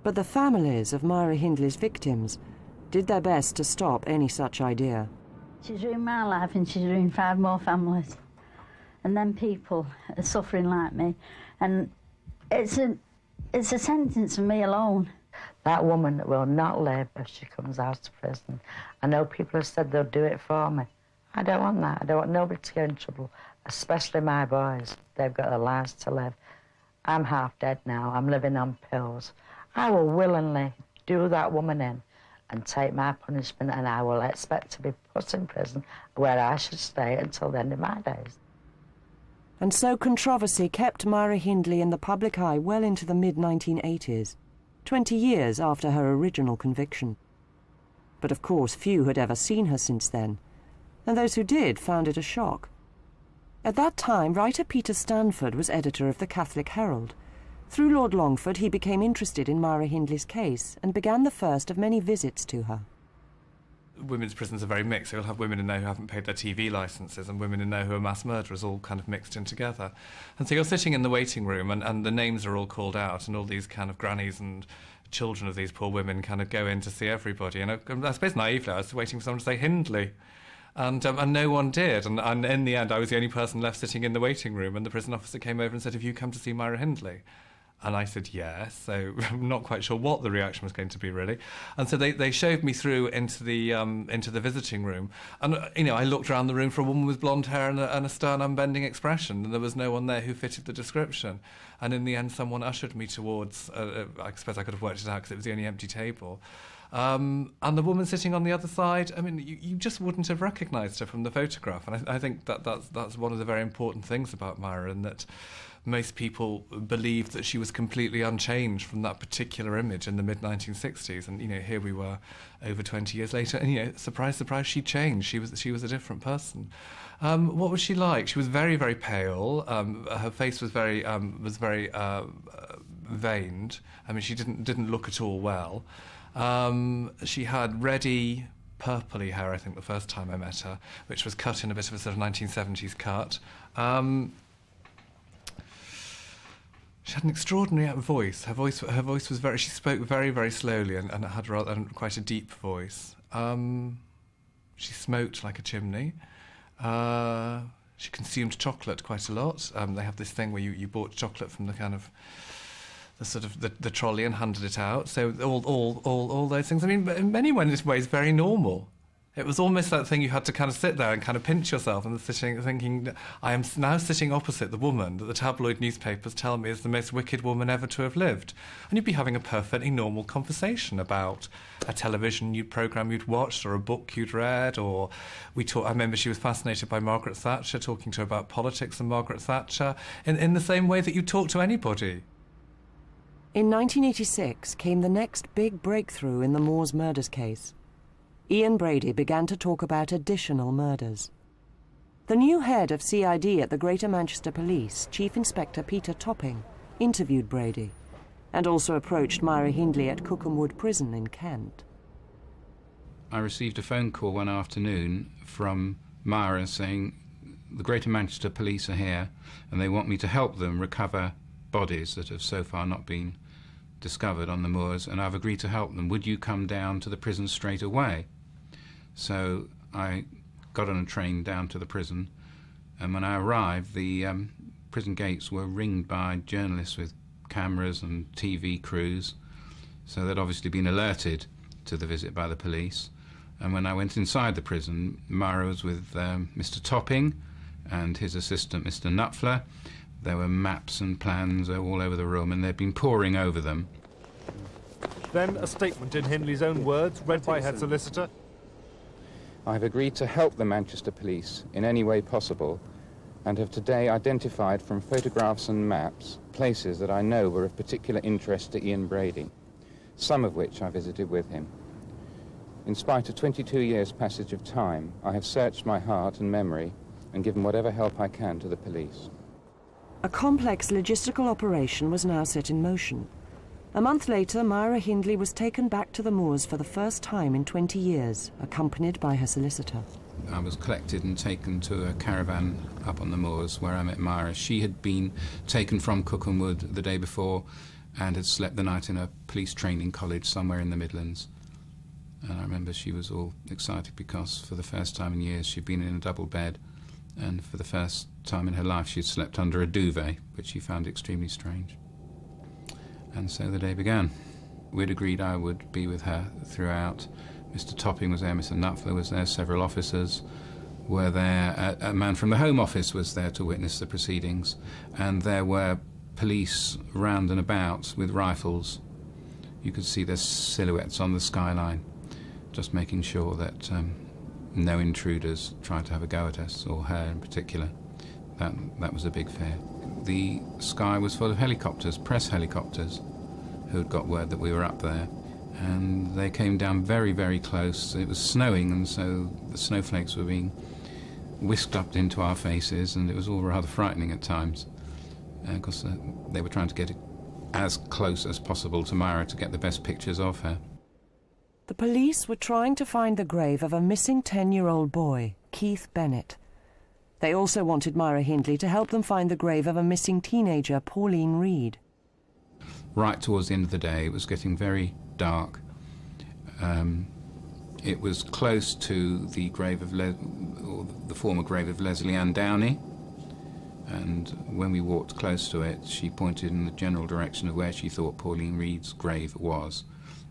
But the families of Myra Hindley's victims did their best to stop any such idea. She's ruined my life and she's ruined 5 more families. And then people are suffering like me. And it's a sentence for me alone. That woman will not live if she comes out of prison. I know people have said they'll do it for me. I don't want that. I don't want nobody to get in trouble, especially my boys. They've got their lives to live. I'm half dead now. I'm living on pills. I will willingly do that woman in and take my punishment, and I will expect to be put in prison where I should stay until the end of my days. And so controversy kept Myra Hindley in the public eye well into the mid-1980s, 20 years after her original conviction. But of course few had ever seen her since then, and those who did found it a shock. At that time, writer Peter Stanford was editor of the Catholic Herald. Through Lord Longford, he became interested in Myra Hindley's case and began the first of many visits to her. Women's prisons are very mixed. You'll have women in there who haven't paid their TV licences and women in there who are mass murderers, all kind of mixed in together. And so you're sitting in the waiting room and the names are all called out, and all these kind of grannies and children of these poor women kind of go in to see everybody. And I suppose naively I was waiting for someone to say Hindley. And no one did. And in the end, I was the only person left sitting in the waiting room, and the prison officer came over and said, "Have you come to see Myra Hindley?" And I said yes, so I'm not quite sure what the reaction was going to be, really. And so they shoved me through into the visiting room. And, I looked around the room for a woman with blonde hair and a stern, unbending expression, and there was no one there who fitted the description. And in the end, someone ushered me towards, I suppose I could have worked it out because it was the only empty table. And the woman sitting on the other side, I mean, you just wouldn't have recognised her from the photograph. And I think that's one of the very important things about Myra, and that most people believed that she was completely unchanged from that particular image in the mid-1960s. And, here we were over 20 years later, and, surprise, surprise, she changed. She was a different person. What was she like? She was very, very pale. Her face was very veined. I mean, she didn't look at all well. She had reddy, purpley hair, I think, the first time I met her, which was cut in a bit of a sort of 1970s cut. She had an extraordinary voice. Her voice was very. She spoke very, very slowly and had quite a deep voice. She smoked like a chimney. She consumed chocolate quite a lot. They have this thing where you bought chocolate from the kind of the trolley and handed it out. So all those things. I mean, in many ways, very normal. It was almost that thing you had to kind of sit there and kind of pinch yourself and thinking, I am now sitting opposite the woman that the tabloid newspapers tell me is the most wicked woman ever to have lived. And you'd be having a perfectly normal conversation about a television programme you'd watched or a book you'd read, or I remember she was fascinated by Margaret Thatcher, talking to her about politics and Margaret Thatcher, in the same way that you talk to anybody. In 1986 came the next big breakthrough in the Moors murders case. Ian Brady began to talk about additional murders. The new head of CID at the Greater Manchester Police, Chief Inspector Peter Topping, interviewed Brady and also approached Myra Hindley at Cookhamwood Prison in Kent. I received a phone call one afternoon from Myra saying the Greater Manchester Police are here and they want me to help them recover bodies that have so far not been discovered on the moors, and I've agreed to help them. Would you come down to the prison straight away? So I got on a train down to the prison, and when I arrived, the prison gates were ringed by journalists with cameras and TV crews, so they'd obviously been alerted to the visit by the police. And when I went inside the prison, Myra was with Mr. Topping and his assistant, Mr. Knupfler. There were maps and plans all over the room, and they'd been poring over them. Then a statement in Hindley's own words, read by her solicitor. I've agreed to help the Manchester Police in any way possible, and have today identified from photographs and maps places that I know were of particular interest to Ian Brady, some of which I visited with him. In spite of 22 years' passage of time, I have searched my heart and memory and given whatever help I can to the police. A complex logistical operation was now set in motion. A month later, Myra Hindley was taken back to the moors for the first time in 20 years, accompanied by her solicitor. I was collected and taken to a caravan up on the moors where I met Myra. She had been taken from Cookhamwood the day before and had slept the night in a police training college somewhere in the Midlands. And I remember she was all excited because for the first time in years she'd been in a double bed, and for the first time in her life she'd slept under a duvet, which she found extremely strange. And so the day began. We'd agreed I would be with her throughout. Mr. Topping was there, Mr. Knupfler was there, several officers were there. A man from the Home Office was there to witness the proceedings, and there were police round and about with rifles. You could see their silhouettes on the skyline, just making sure that no intruders tried to have a go at us, or her in particular. That was a big fear. The sky was full of helicopters, press helicopters, who had got word that we were up there, and they came down very, very close. It was snowing, and so the snowflakes were being whisked up into our faces, and it was all rather frightening at times, because they were trying to get as close as possible to Myra to get the best pictures of her. The police were trying to find the grave of a missing 10-year-old boy, Keith Bennett. They also wanted Myra Hindley to help them find the grave of a missing teenager, Pauline Reade. Right towards the end of the day, it was getting very dark. It was close to the grave of the former grave of Lesley and Downey, and when we walked close to it, she pointed in the general direction of where she thought Pauline Reade's grave was,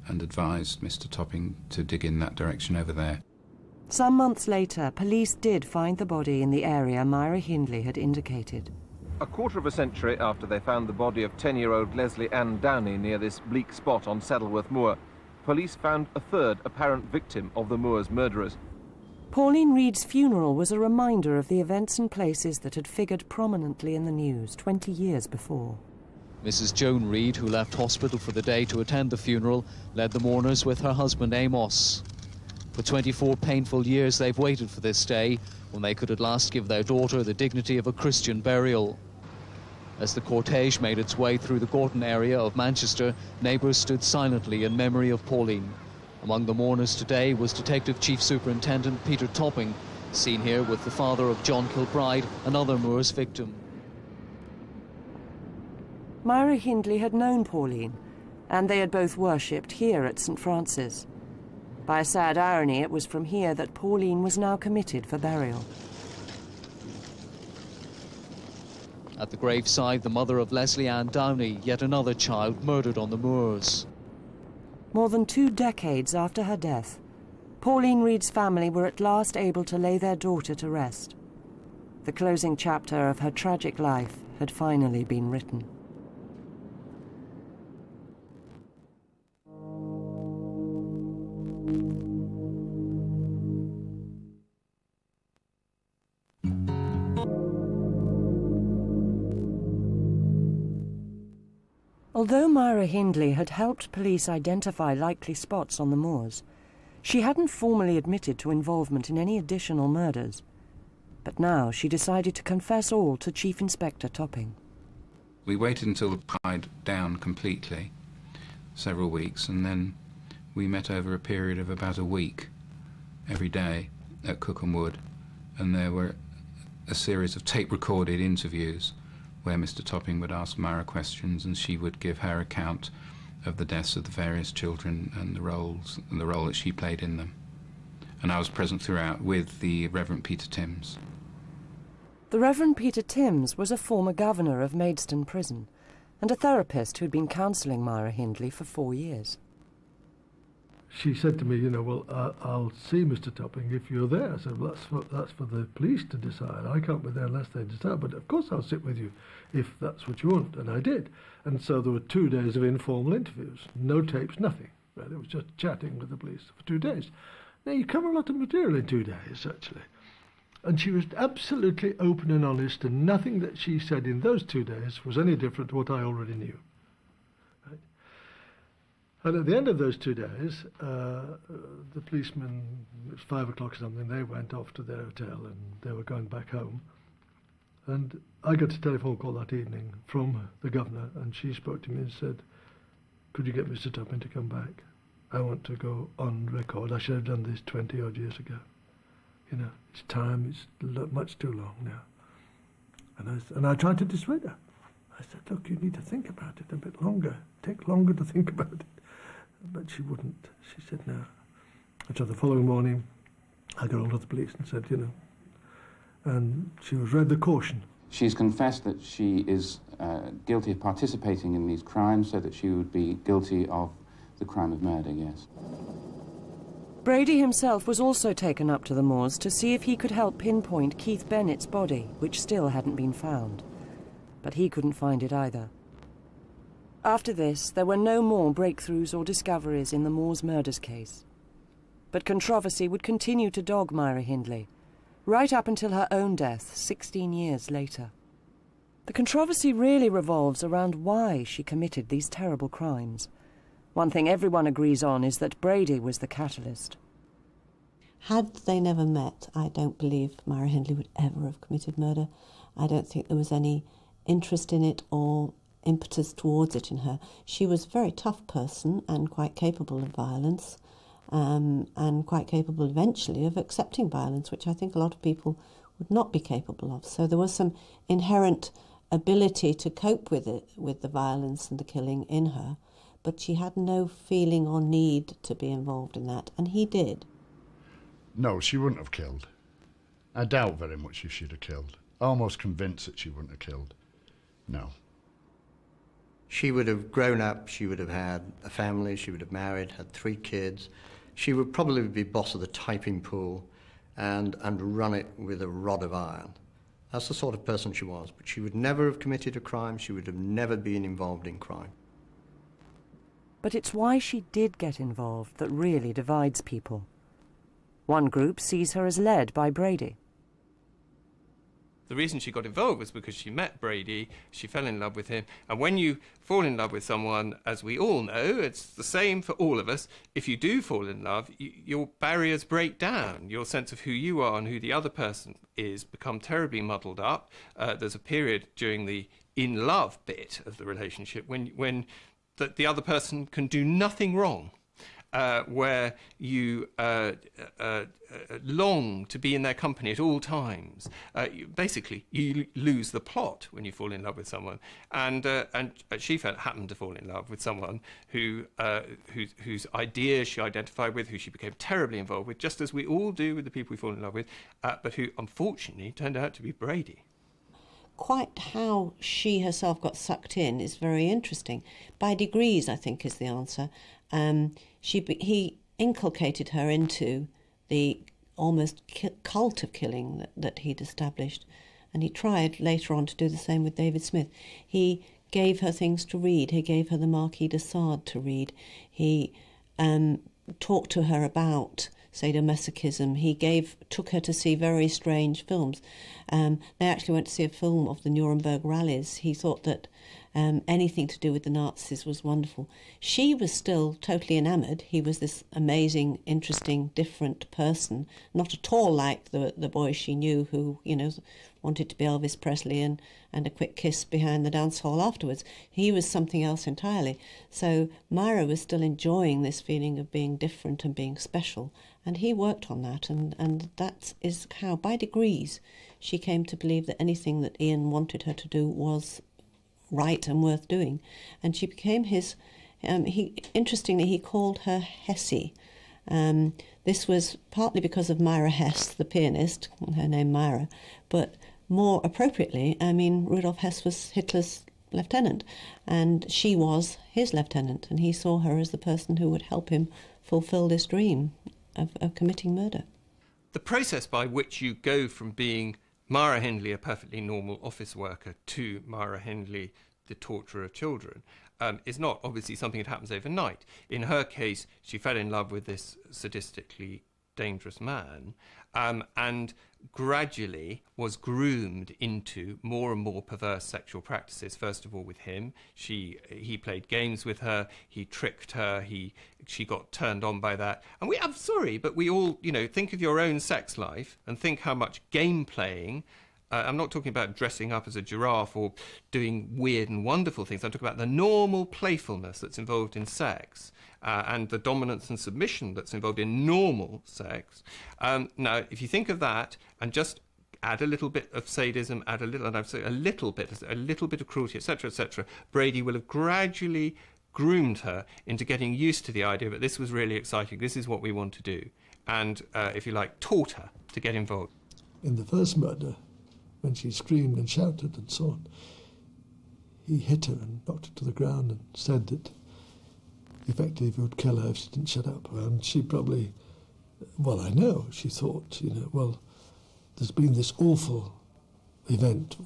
and advised Mr. Topping to dig in that direction over there. Some months later, police did find the body in the area Myra Hindley had indicated. A quarter of a century after they found the body of 10-year-old Lesley Ann Downey near this bleak spot on Saddleworth Moor, police found a third apparent victim of the Moor's murderers. Pauline Reade's funeral was a reminder of the events and places that had figured prominently in the news 20 years before. Mrs. Joan Reade, who left hospital for the day to attend the funeral, led the mourners with her husband Amos. For 24 painful years they've waited for this day, when they could at last give their daughter the dignity of a Christian burial. As the cortege made its way through the Gorton area of Manchester, neighbours stood silently in memory of Pauline. Among the mourners today was Detective Chief Superintendent Peter Topping, seen here with the father of John Kilbride, another Moor's victim. Myra Hindley had known Pauline, and they had both worshipped here at St. Francis. By a sad irony, it was from here that Pauline was now committed for burial. At the graveside, the mother of Lesley Ann Downey, yet another child murdered on the moors. More than 2 decades after her death, Pauline Reade's family were at last able to lay their daughter to rest. The closing chapter of her tragic life had finally been written. Although Myra Hindley had helped police identify likely spots on the moors, she hadn't formally admitted to involvement in any additional murders. But now she decided to confess all to Chief Inspector Topping. We waited until it died down completely, several weeks, and then we met over a period of about a week, every day, at Cookham Wood, and there were a series of tape-recorded interviews where Mr. Topping would ask Myra questions and she would give her account of the deaths of the various children and the role that she played in them. And I was present throughout with the Reverend Peter Timms. The Reverend Peter Timms was a former governor of Maidstone Prison and a therapist who'd been counselling Myra Hindley for 4 years. She said to me, well, I'll see Mr. Topping if you're there. I said, well, that's for the police to decide. I can't be there unless they decide, but of course I'll sit with you if that's what you want. And I did. And so there were 2 days of informal interviews. No tapes, nothing. Right? It was just chatting with the police for 2 days. Now, you cover a lot of material in 2 days, actually. And she was absolutely open and honest, and nothing that she said in those 2 days was any different to what I already knew. And at the end of those 2 days, the policemen, it was 5 o'clock or something, they went off to their hotel and they were going back home. And I got a telephone call that evening from the governor, and she spoke to me and said, could you get Mr. Topping to come back? I want to go on record. I should have done this 20 odd years ago. It's time, it's much too long now. And I tried to dissuade her. I said, look, you need to think about it a bit longer. Take longer to think about it. But she wouldn't. She said no. And so the following morning, I got hold of the police and said, and she was read the caution. She's confessed that she is guilty of participating in these crimes, so that she would be guilty of the crime of murder, yes. Brady himself was also taken up to the moors to see if he could help pinpoint Keith Bennett's body, which still hadn't been found. but he couldn't find it either. After this, there were no more breakthroughs or discoveries in the Moors murders case. But controversy would continue to dog Myra Hindley, right up until her own death 16 years later. The controversy really revolves around why she committed these terrible crimes. One thing everyone agrees on is that Brady was the catalyst. Had they never met, I don't believe Myra Hindley would ever have committed murder. I don't think there was any interest in it or impetus towards it in her. She was a very tough person and quite capable of violence, and quite capable eventually of accepting violence, which I think a lot of people would not be capable of. So there was some inherent ability to cope with it, with the violence and the killing in her, but she had no feeling or need to be involved in that, and he did. No, she wouldn't have killed. I doubt very much if she'd have killed. Almost convinced that she wouldn't have killed. No. She would have grown up, she would have had a family, she would have married, had 3 kids. She would probably be boss of the typing pool and run it with a rod of iron. That's the sort of person she was, but she would never have committed a crime, she would have never been involved in crime. But it's why she did get involved that really divides people. One group sees her as led by Brady. The reason she got involved was because she met Brady, she fell in love with him, and when you fall in love with someone, as we all know, it's the same for all of us, if you do fall in love, your barriers break down. Your sense of who you are and who the other person is become terribly muddled up. There's a period during the in-love bit of the relationship when the other person can do nothing wrong. Where you long to be in their company at all times. Basically, you lose the plot when you fall in love with someone. And she happened to fall in love with someone whose ideas she identified with, who she became terribly involved with, just as we all do with the people we fall in love with, but who unfortunately turned out to be Brady. Quite how she herself got sucked in is very interesting. By degrees, I think, is the answer. He inculcated her into the almost cult of killing that he'd established, and he tried later on to do the same with David Smith. He gave her things to read. He gave her the Marquis de Sade to read. He talked to her about sadomasochism. He took her to see very strange films. They actually went to see a film of the Nuremberg rallies. He thought that anything to do with the Nazis was wonderful. She was still totally enamoured. He was this amazing, interesting, different person, not at all like the boy she knew who, wanted to be Elvis Presley and a quick kiss behind the dance hall afterwards. He was something else entirely. So Myra was still enjoying this feeling of being different and being special, and he worked on that, and that is how, by degrees, she came to believe that anything that Ian wanted her to do was right and worth doing. And she became his, interestingly, he called her Hessie. This was partly because of Myra Hess, the pianist, her name Myra, but more appropriately, Rudolf Hess was Hitler's lieutenant, and she was his lieutenant, and he saw her as the person who would help him fulfill this dream of committing murder. The process by which you go from being Myra Hindley, a perfectly normal office worker, to Myra Hindley, the torturer of children, is not obviously something that happens overnight. In her case, she fell in love with this sadistically dangerous man, and gradually was groomed into more and more perverse sexual practices. First of all with him, he played games with her, he tricked her, she got turned on by that. And I'm sorry, but we all, think of your own sex life and think how much game playing. I'm not talking about dressing up as a giraffe or doing weird and wonderful things. I'm talking about the normal playfulness that's involved in sex, and the dominance and submission that's involved in normal sex. Now, if you think of that and just add a little bit of sadism, add a little bit of cruelty, etc., Brady will have gradually groomed her into getting used to the idea that this was really exciting, this is what we want to do, and, if you like, taught her to get involved. In the first murder, when she screamed and shouted and so on, he hit her and knocked her to the ground and said that effectively he would kill her if she didn't shut up. And she probably, I know, she thought, there's been this awful event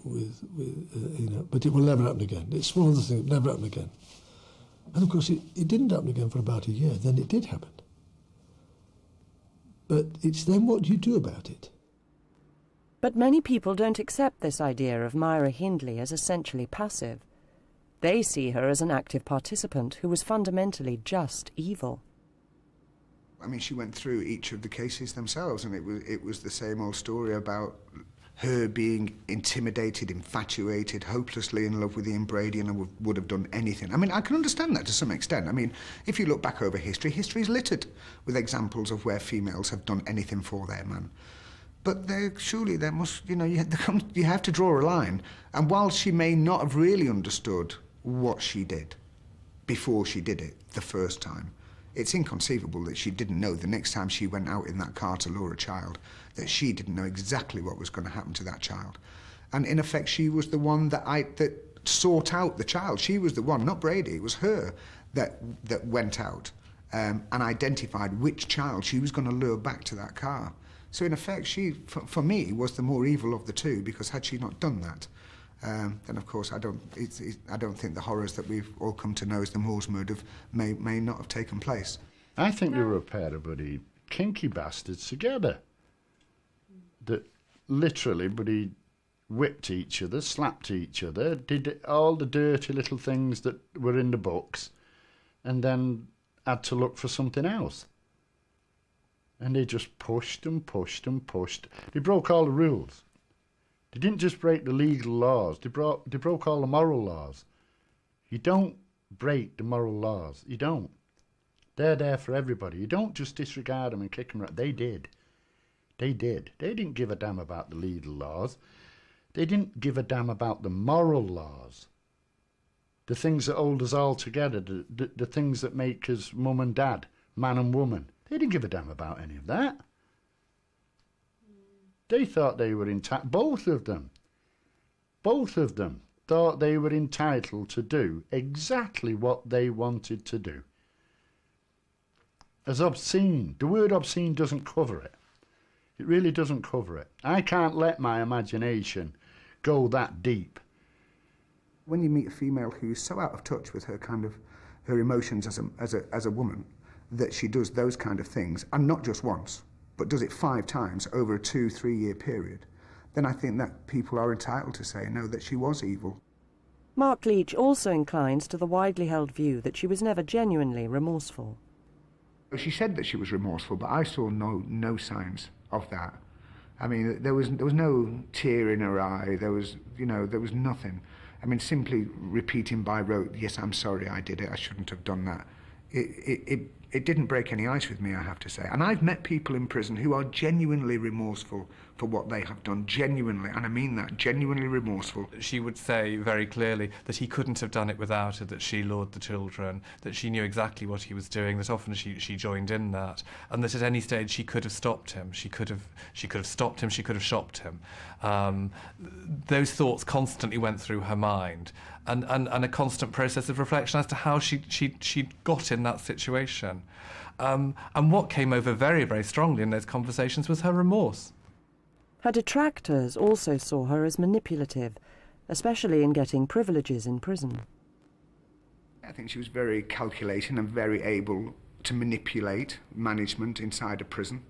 but it will never happen again. It's one of the things, never happen again. And of course it didn't happen again for about a year, then it did happen. But it's then what do you do about it? But many people don't accept this idea of Myra Hindley as essentially passive. They see her as an active participant who was fundamentally just evil. I mean, she went through each of the cases themselves, and it was the same old story about her being intimidated, infatuated, hopelessly in love with Ian Brady, and would have done anything. I mean, I can understand that to some extent. I mean, if you look back over history, history is littered with examples of where females have done anything for their man. But surely there must, you have to draw a line. And while she may not have really understood what she did before she did it the first time, it's inconceivable that she didn't know the next time she went out in that car to lure a child, that she didn't know exactly what was going to happen to that child. And in effect, she was the one that sought out the child. She was the one, not Brady, it was her that went out and identified which child she was going to lure back to that car. So in effect, she, for me, was the more evil of the two, because had she not done that, then of course I don't think the horrors that we've all come to know as the Moors murder may not have taken place. I think they were a pair of bloody kinky bastards together. That literally, bloody whipped each other, slapped each other, did all the dirty little things that were in the books, and then had to look for something else. And they just pushed and pushed and pushed. They broke all the rules. They didn't just break the legal laws, they broke all the moral laws. You don't break the moral laws, you don't. They're there for everybody. You don't just disregard them and kick them out. They did. They did. They didn't give a damn about the legal laws. They didn't give a damn about the moral laws. The things that hold us all together, the things that make us mum and dad, man and woman. They didn't give a damn about any of that. They thought they were entitled, both of them thought they were entitled to do exactly what they wanted to do. As obscene, the word obscene doesn't cover it. It really doesn't cover it. I can't let my imagination go that deep. When you meet a female who's so out of touch with her emotions as a woman, that she does those kind of things, and not just once, but does it 5 times over a 2-3 year period, then I think that people are entitled to say, no, that she was evil. Mark Leach also inclines to the widely held view that she was never genuinely remorseful. She said that she was remorseful, but I saw no signs of that. I mean, there was no tear in her eye, there was nothing. I mean, simply repeating by rote, yes, I'm sorry, I did it, I shouldn't have done that. It didn't break any ice with me, I have to say. And I've met people in prison who are genuinely remorseful for what they have done, genuinely, and I mean that, genuinely remorseful. She would say very clearly that he couldn't have done it without her, that she lured the children, that she knew exactly what he was doing, that often she joined in that, and that at any stage she could have stopped him, she could have stopped him, she could have shopped him. Those thoughts constantly went through her mind, and a constant process of reflection as to how she got in that situation. And what came over very, very strongly in those conversations was her remorse. Her detractors also saw her as manipulative, especially in getting privileges in prison. I think she was very calculating and very able to manipulate management inside a prison,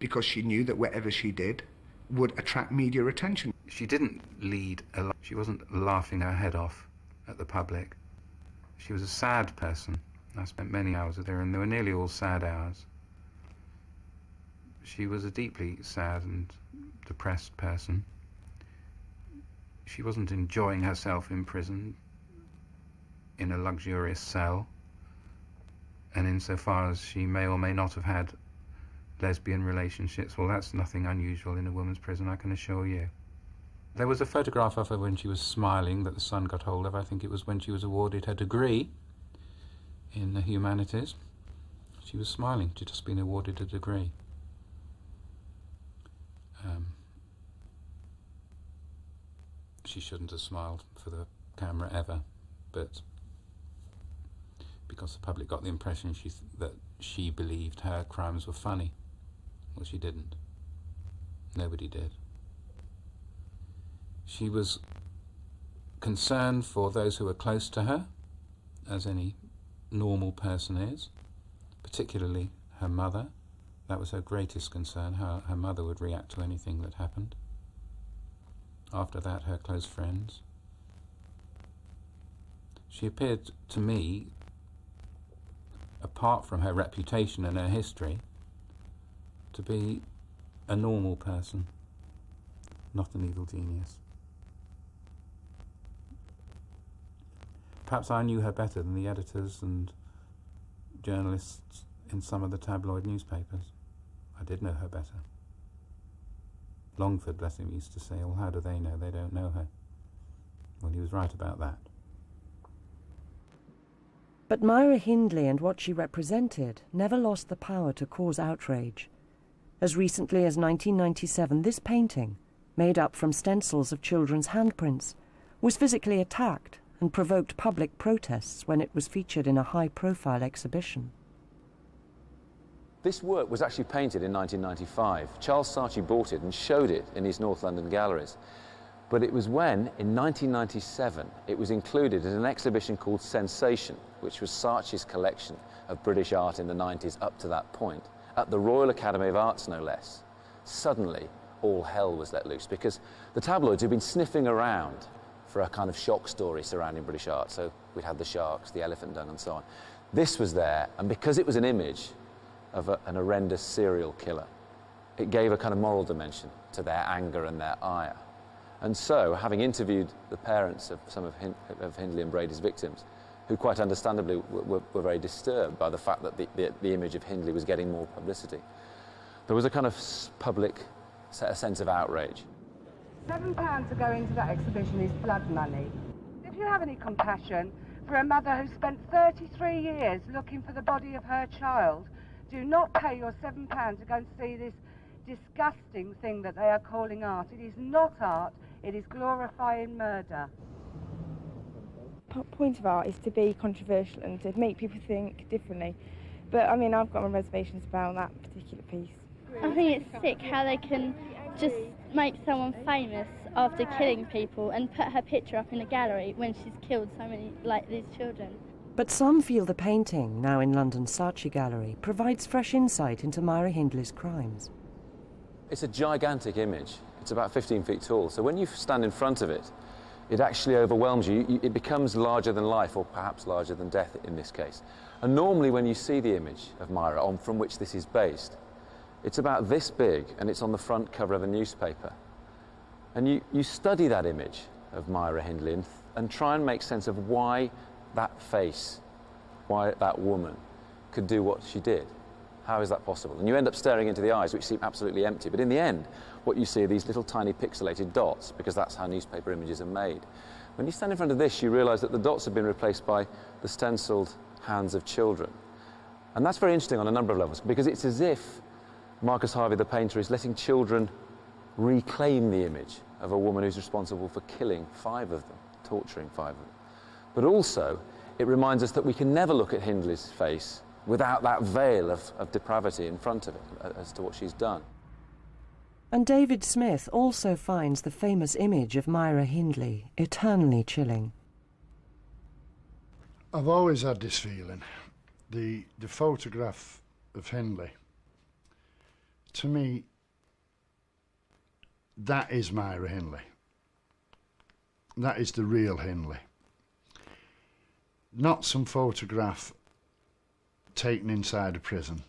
because she knew that whatever she did would attract media attention. She didn't lead a life. She wasn't laughing her head off at the public. She was a sad person. I spent many hours with her, and they were nearly all sad hours. She was a deeply sad and depressed person. She wasn't enjoying herself in prison in a luxurious cell, and insofar as she may or may not have had lesbian relationships, well, that's nothing unusual in a woman's prison, I can assure you. There was a photograph of her when she was smiling that the Sun got hold of. I think it was when she was awarded her degree in the humanities. She was smiling. She'd just been awarded a degree. She shouldn't have smiled for the camera ever, but because the public got the impression that she believed her crimes were funny. Well, she didn't. Nobody did. She was concerned for those who were close to her, as any normal person is, particularly her mother. That was her greatest concern, how her mother would react to anything that happened. After that, her close friends. She appeared to me, apart from her reputation and her history, to be a normal person, not an evil genius. Perhaps I knew her better than the editors and journalists in some of the tabloid newspapers. I did know her better. Longford, bless him, used to say, well, how do they know? They don't know her. Well, he was right about that. But Myra Hindley and what she represented never lost the power to cause outrage. As recently as 1997, this painting, made up from stencils of children's handprints, was physically attacked and provoked public protests when it was featured in a high-profile exhibition. This work was actually painted in 1995. Charles Saatchi bought it and showed it in his North London galleries. But it was when, in 1997, it was included in an exhibition called Sensation, which was Saatchi's collection of British art in the 90s up to that point, at the Royal Academy of Arts, no less. Suddenly, all hell was let loose, because the tabloids had been sniffing around for a kind of shock story surrounding British art. So we'd had the sharks, the elephant dung, and so on. This was there, and because it was an image of an horrendous serial killer, it gave a kind of moral dimension to their anger and their ire. And so, having interviewed the parents of some of Hindley and Brady's victims, who quite understandably were very disturbed by the fact that the image of Hindley was getting more publicity, there was a kind of public sense of outrage. £7 to go into that exhibition is blood money. If you have any compassion for a mother who spent 33 years looking for the body of her child, do not pay your £7 to go and see this disgusting thing that they are calling art. It is not art, it is glorifying murder. The point of art is to be controversial and to make people think differently. But I mean, I've got my reservations about that particular piece. I think it's sick how they can just make someone famous after killing people and put her picture up in a gallery when she's killed so many, like these children. But some feel the painting, now in London's Saatchi Gallery, provides fresh insight into Myra Hindley's crimes. It's a gigantic image. It's about 15 feet tall. So when you stand in front of it, it actually overwhelms you. It becomes larger than life, or perhaps larger than death in this case. And normally when you see the image of Myra, from which this is based, it's about this big, and it's on the front cover of a newspaper. And you study that image of Myra Hindley and try and make sense of why that face, why that woman could do what she did. How is that possible? And you end up staring into the eyes, which seem absolutely empty. But in the end, what you see are these little tiny pixelated dots, because that's how newspaper images are made. When you stand in front of this, you realise that the dots have been replaced by the stenciled hands of children. And that's very interesting on a number of levels, because it's as if Marcus Harvey, the painter, is letting children reclaim the image of a woman who's responsible for killing 5 of them, torturing 5 of them. But also, it reminds us that we can never look at Hindley's face without that veil of depravity in front of it as to what she's done. And David Smith also finds the famous image of Myra Hindley eternally chilling. I've always had this feeling. The photograph of Hindley, to me, that is Myra Hindley. That is the real Hindley. Not some photograph taken inside a prison,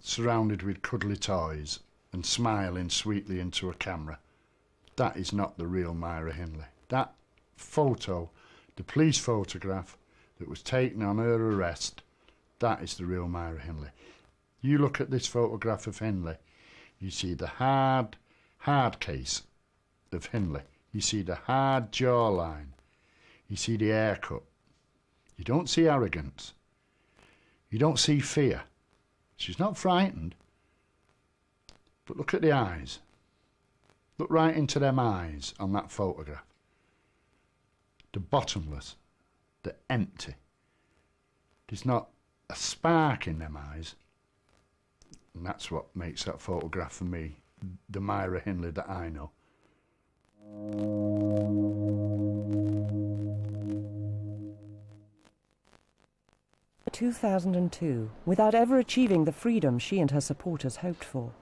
surrounded with cuddly toys and smiling sweetly into a camera. That is not the real Myra Hindley. That photo, the police photograph that was taken on her arrest, that is the real Myra Hindley. You look at this photograph of Hindley, you see the hard case of Hindley. You see the hard jawline. You see the haircut. You don't see arrogance. You don't see fear. She's not frightened. But look at the eyes. Look right into them eyes on that photograph. The bottomless, the empty. There's not a spark in them eyes. And that's what makes that photograph for me the Myra Hindley that I know. 2002 without ever achieving the freedom she and her supporters hoped for.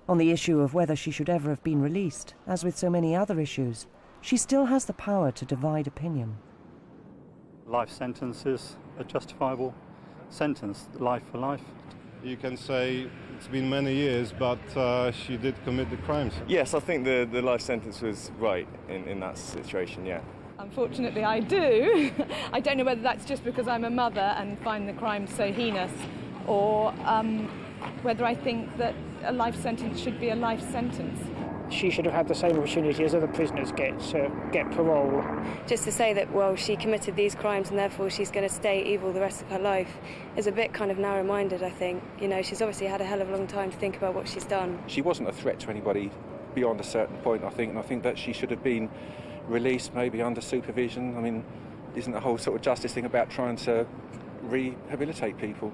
On the issue of whether she should ever have been released, as with so many other issues, she still has the power to divide opinion. Life sentence is a justifiable sentence, life for life. You can say it's been many years, but she did commit the crimes. Yes, I think the life sentence was right in that situation, yeah. Unfortunately, I do. I don't know whether that's just because I'm a mother and find the crime so heinous, or whether I think that a life sentence should be a life sentence. She should have had the same opportunity as other prisoners get parole. Just to say that, well, she committed these crimes and therefore she's going to stay evil the rest of her life is a bit kind of narrow-minded, I think. You know, she's obviously had a hell of a long time to think about what she's done. She wasn't a threat to anybody beyond a certain point, I think, and I think that she should have been released maybe under supervision. I mean, isn't the whole sort of justice thing about trying to rehabilitate people?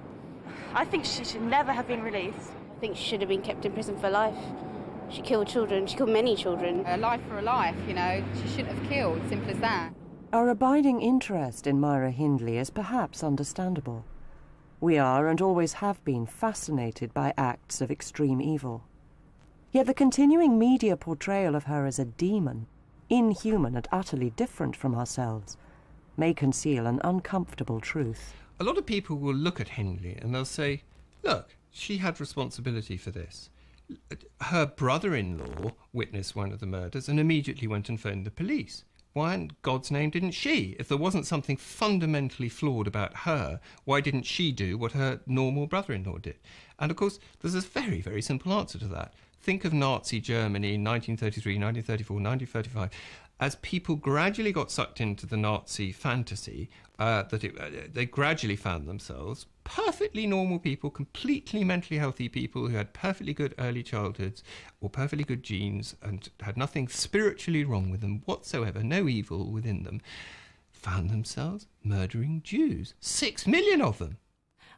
I think she should never have been released. I think she should have been kept in prison for life. She killed children, she killed many children. A life for a life, you know, she shouldn't have killed, simple as that. Our abiding interest in Myra Hindley is perhaps understandable. We are and always have been fascinated by acts of extreme evil. Yet the continuing media portrayal of her as a demon, inhuman and utterly different from ourselves, may conceal an uncomfortable truth. A lot of people will look at Hindley and they'll say, look, she had responsibility for this. Her brother-in-law witnessed one of the murders and immediately went and phoned the police. Why in God's name didn't she? If there wasn't something fundamentally flawed about her, why didn't she do what her normal brother-in-law did? And of course, there's a very, very simple answer to that. Think of Nazi Germany in 1933, 1934, 1935. As people gradually got sucked into the Nazi fantasy, they gradually found themselves perfectly normal people, completely mentally healthy people who had perfectly good early childhoods or perfectly good genes and had nothing spiritually wrong with them whatsoever, no evil within them, found themselves murdering Jews. 6 million of them.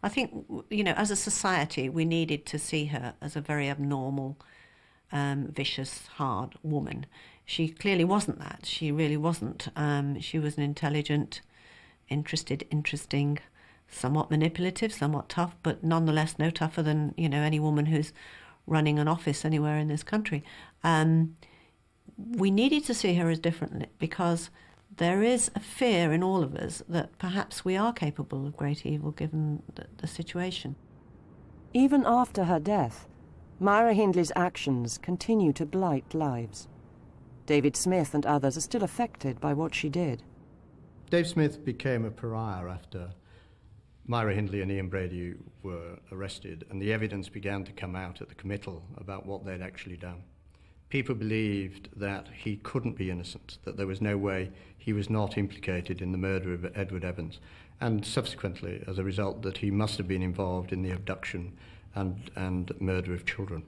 I think, you know, as a society, we needed to see her as a very abnormal, vicious, hard woman. She clearly wasn't that. She really wasn't. She was an intelligent, interesting, somewhat manipulative, somewhat tough, but nonetheless no tougher than, you know, any woman who's running an office anywhere in this country. We needed to see her as different because there is a fear in all of us that perhaps we are capable of great evil given the situation. Even after her death, Myra Hindley's actions continue to blight lives. David Smith and others are still affected by what she did. Dave Smith became a pariah after Myra Hindley and Ian Brady were arrested, and the evidence began to come out at the committal about what they'd actually done. People believed that he couldn't be innocent, that there was no way he was not implicated in the murder of Edward Evans, and subsequently, as a result, that he must have been involved in the abduction and murder of children.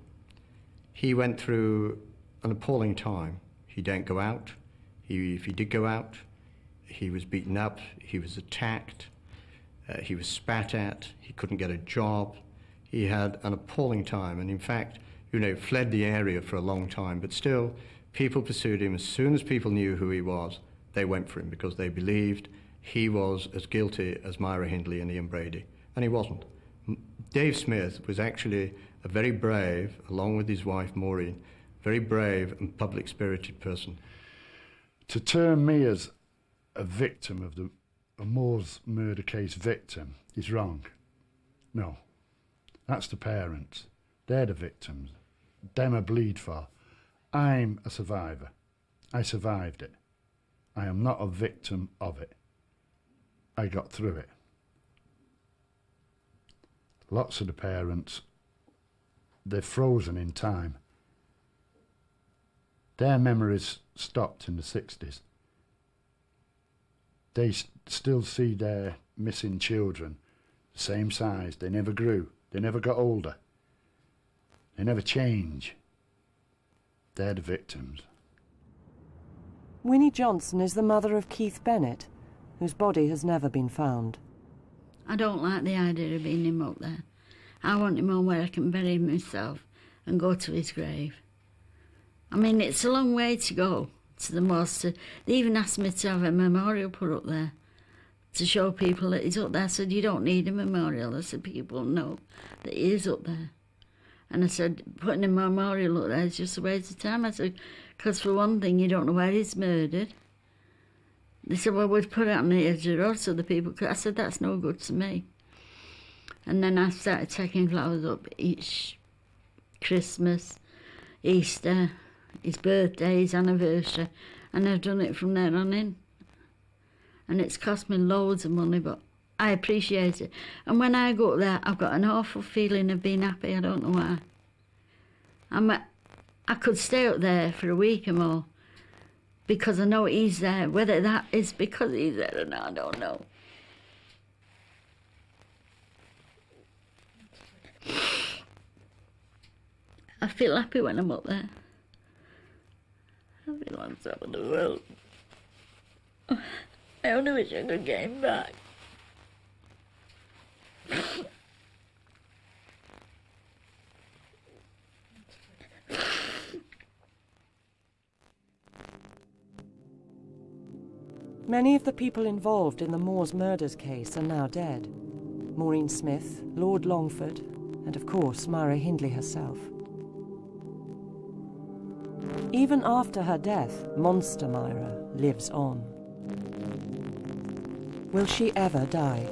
He went through an appalling time. He didn't go out. If he did go out, he was beaten up, he was attacked, he was spat at, he couldn't get a job. He had an appalling time, and in fact, you know, fled the area for a long time, but still, people pursued him. As soon as people knew who he was, they went for him because they believed he was as guilty as Myra Hindley and Ian Brady, and he wasn't. Dave Smith was actually a very brave, along with his wife Maureen, very brave and public-spirited person. To term me as a victim of a Moor's murder case victim is wrong. No, that's the parents. They're the victims. Them I bleed for. I'm a survivor. I survived it. I am not a victim of it. I got through it. Lots of the parents, they're frozen in time. Their memories stopped in the 60s. They still see their missing children, the same size. They never grew. They never got older. They never change. They're the victims. Winnie Johnson is the mother of Keith Bennett, whose body has never been found. I don't like the idea of being him up there. I want him on where I can bury him myself and go to his grave. I mean, it's a long way to go to the most. They even asked me to have a memorial put up there to show people that he's up there. I said, you don't need a memorial. I said, people know that he is up there. And I said, putting a memorial up there is just a waste of time. I said, because for one thing, you don't know where he's murdered. They said, well, we'd put it on the edge of the road so the people could. I said, that's no good to me. And then I started taking flowers up each Christmas, Easter, his birthday, his anniversary, and I've done it from there on in. And it's cost me loads of money, but I appreciate it. And when I go up there, I've got an awful feeling of being happy. I don't know why. I could stay up there for a week or more because I know he's there. Whether that is because he's there or not, I don't know. I feel happy when I'm up there. I feel on top of the world. I only wish I could get him back. Many of the people involved in the Moors murders case are now dead. Maureen Smith, Lord Longford, and of course Myra Hindley herself. Even after her death, Monster Myra lives on. Will she ever die?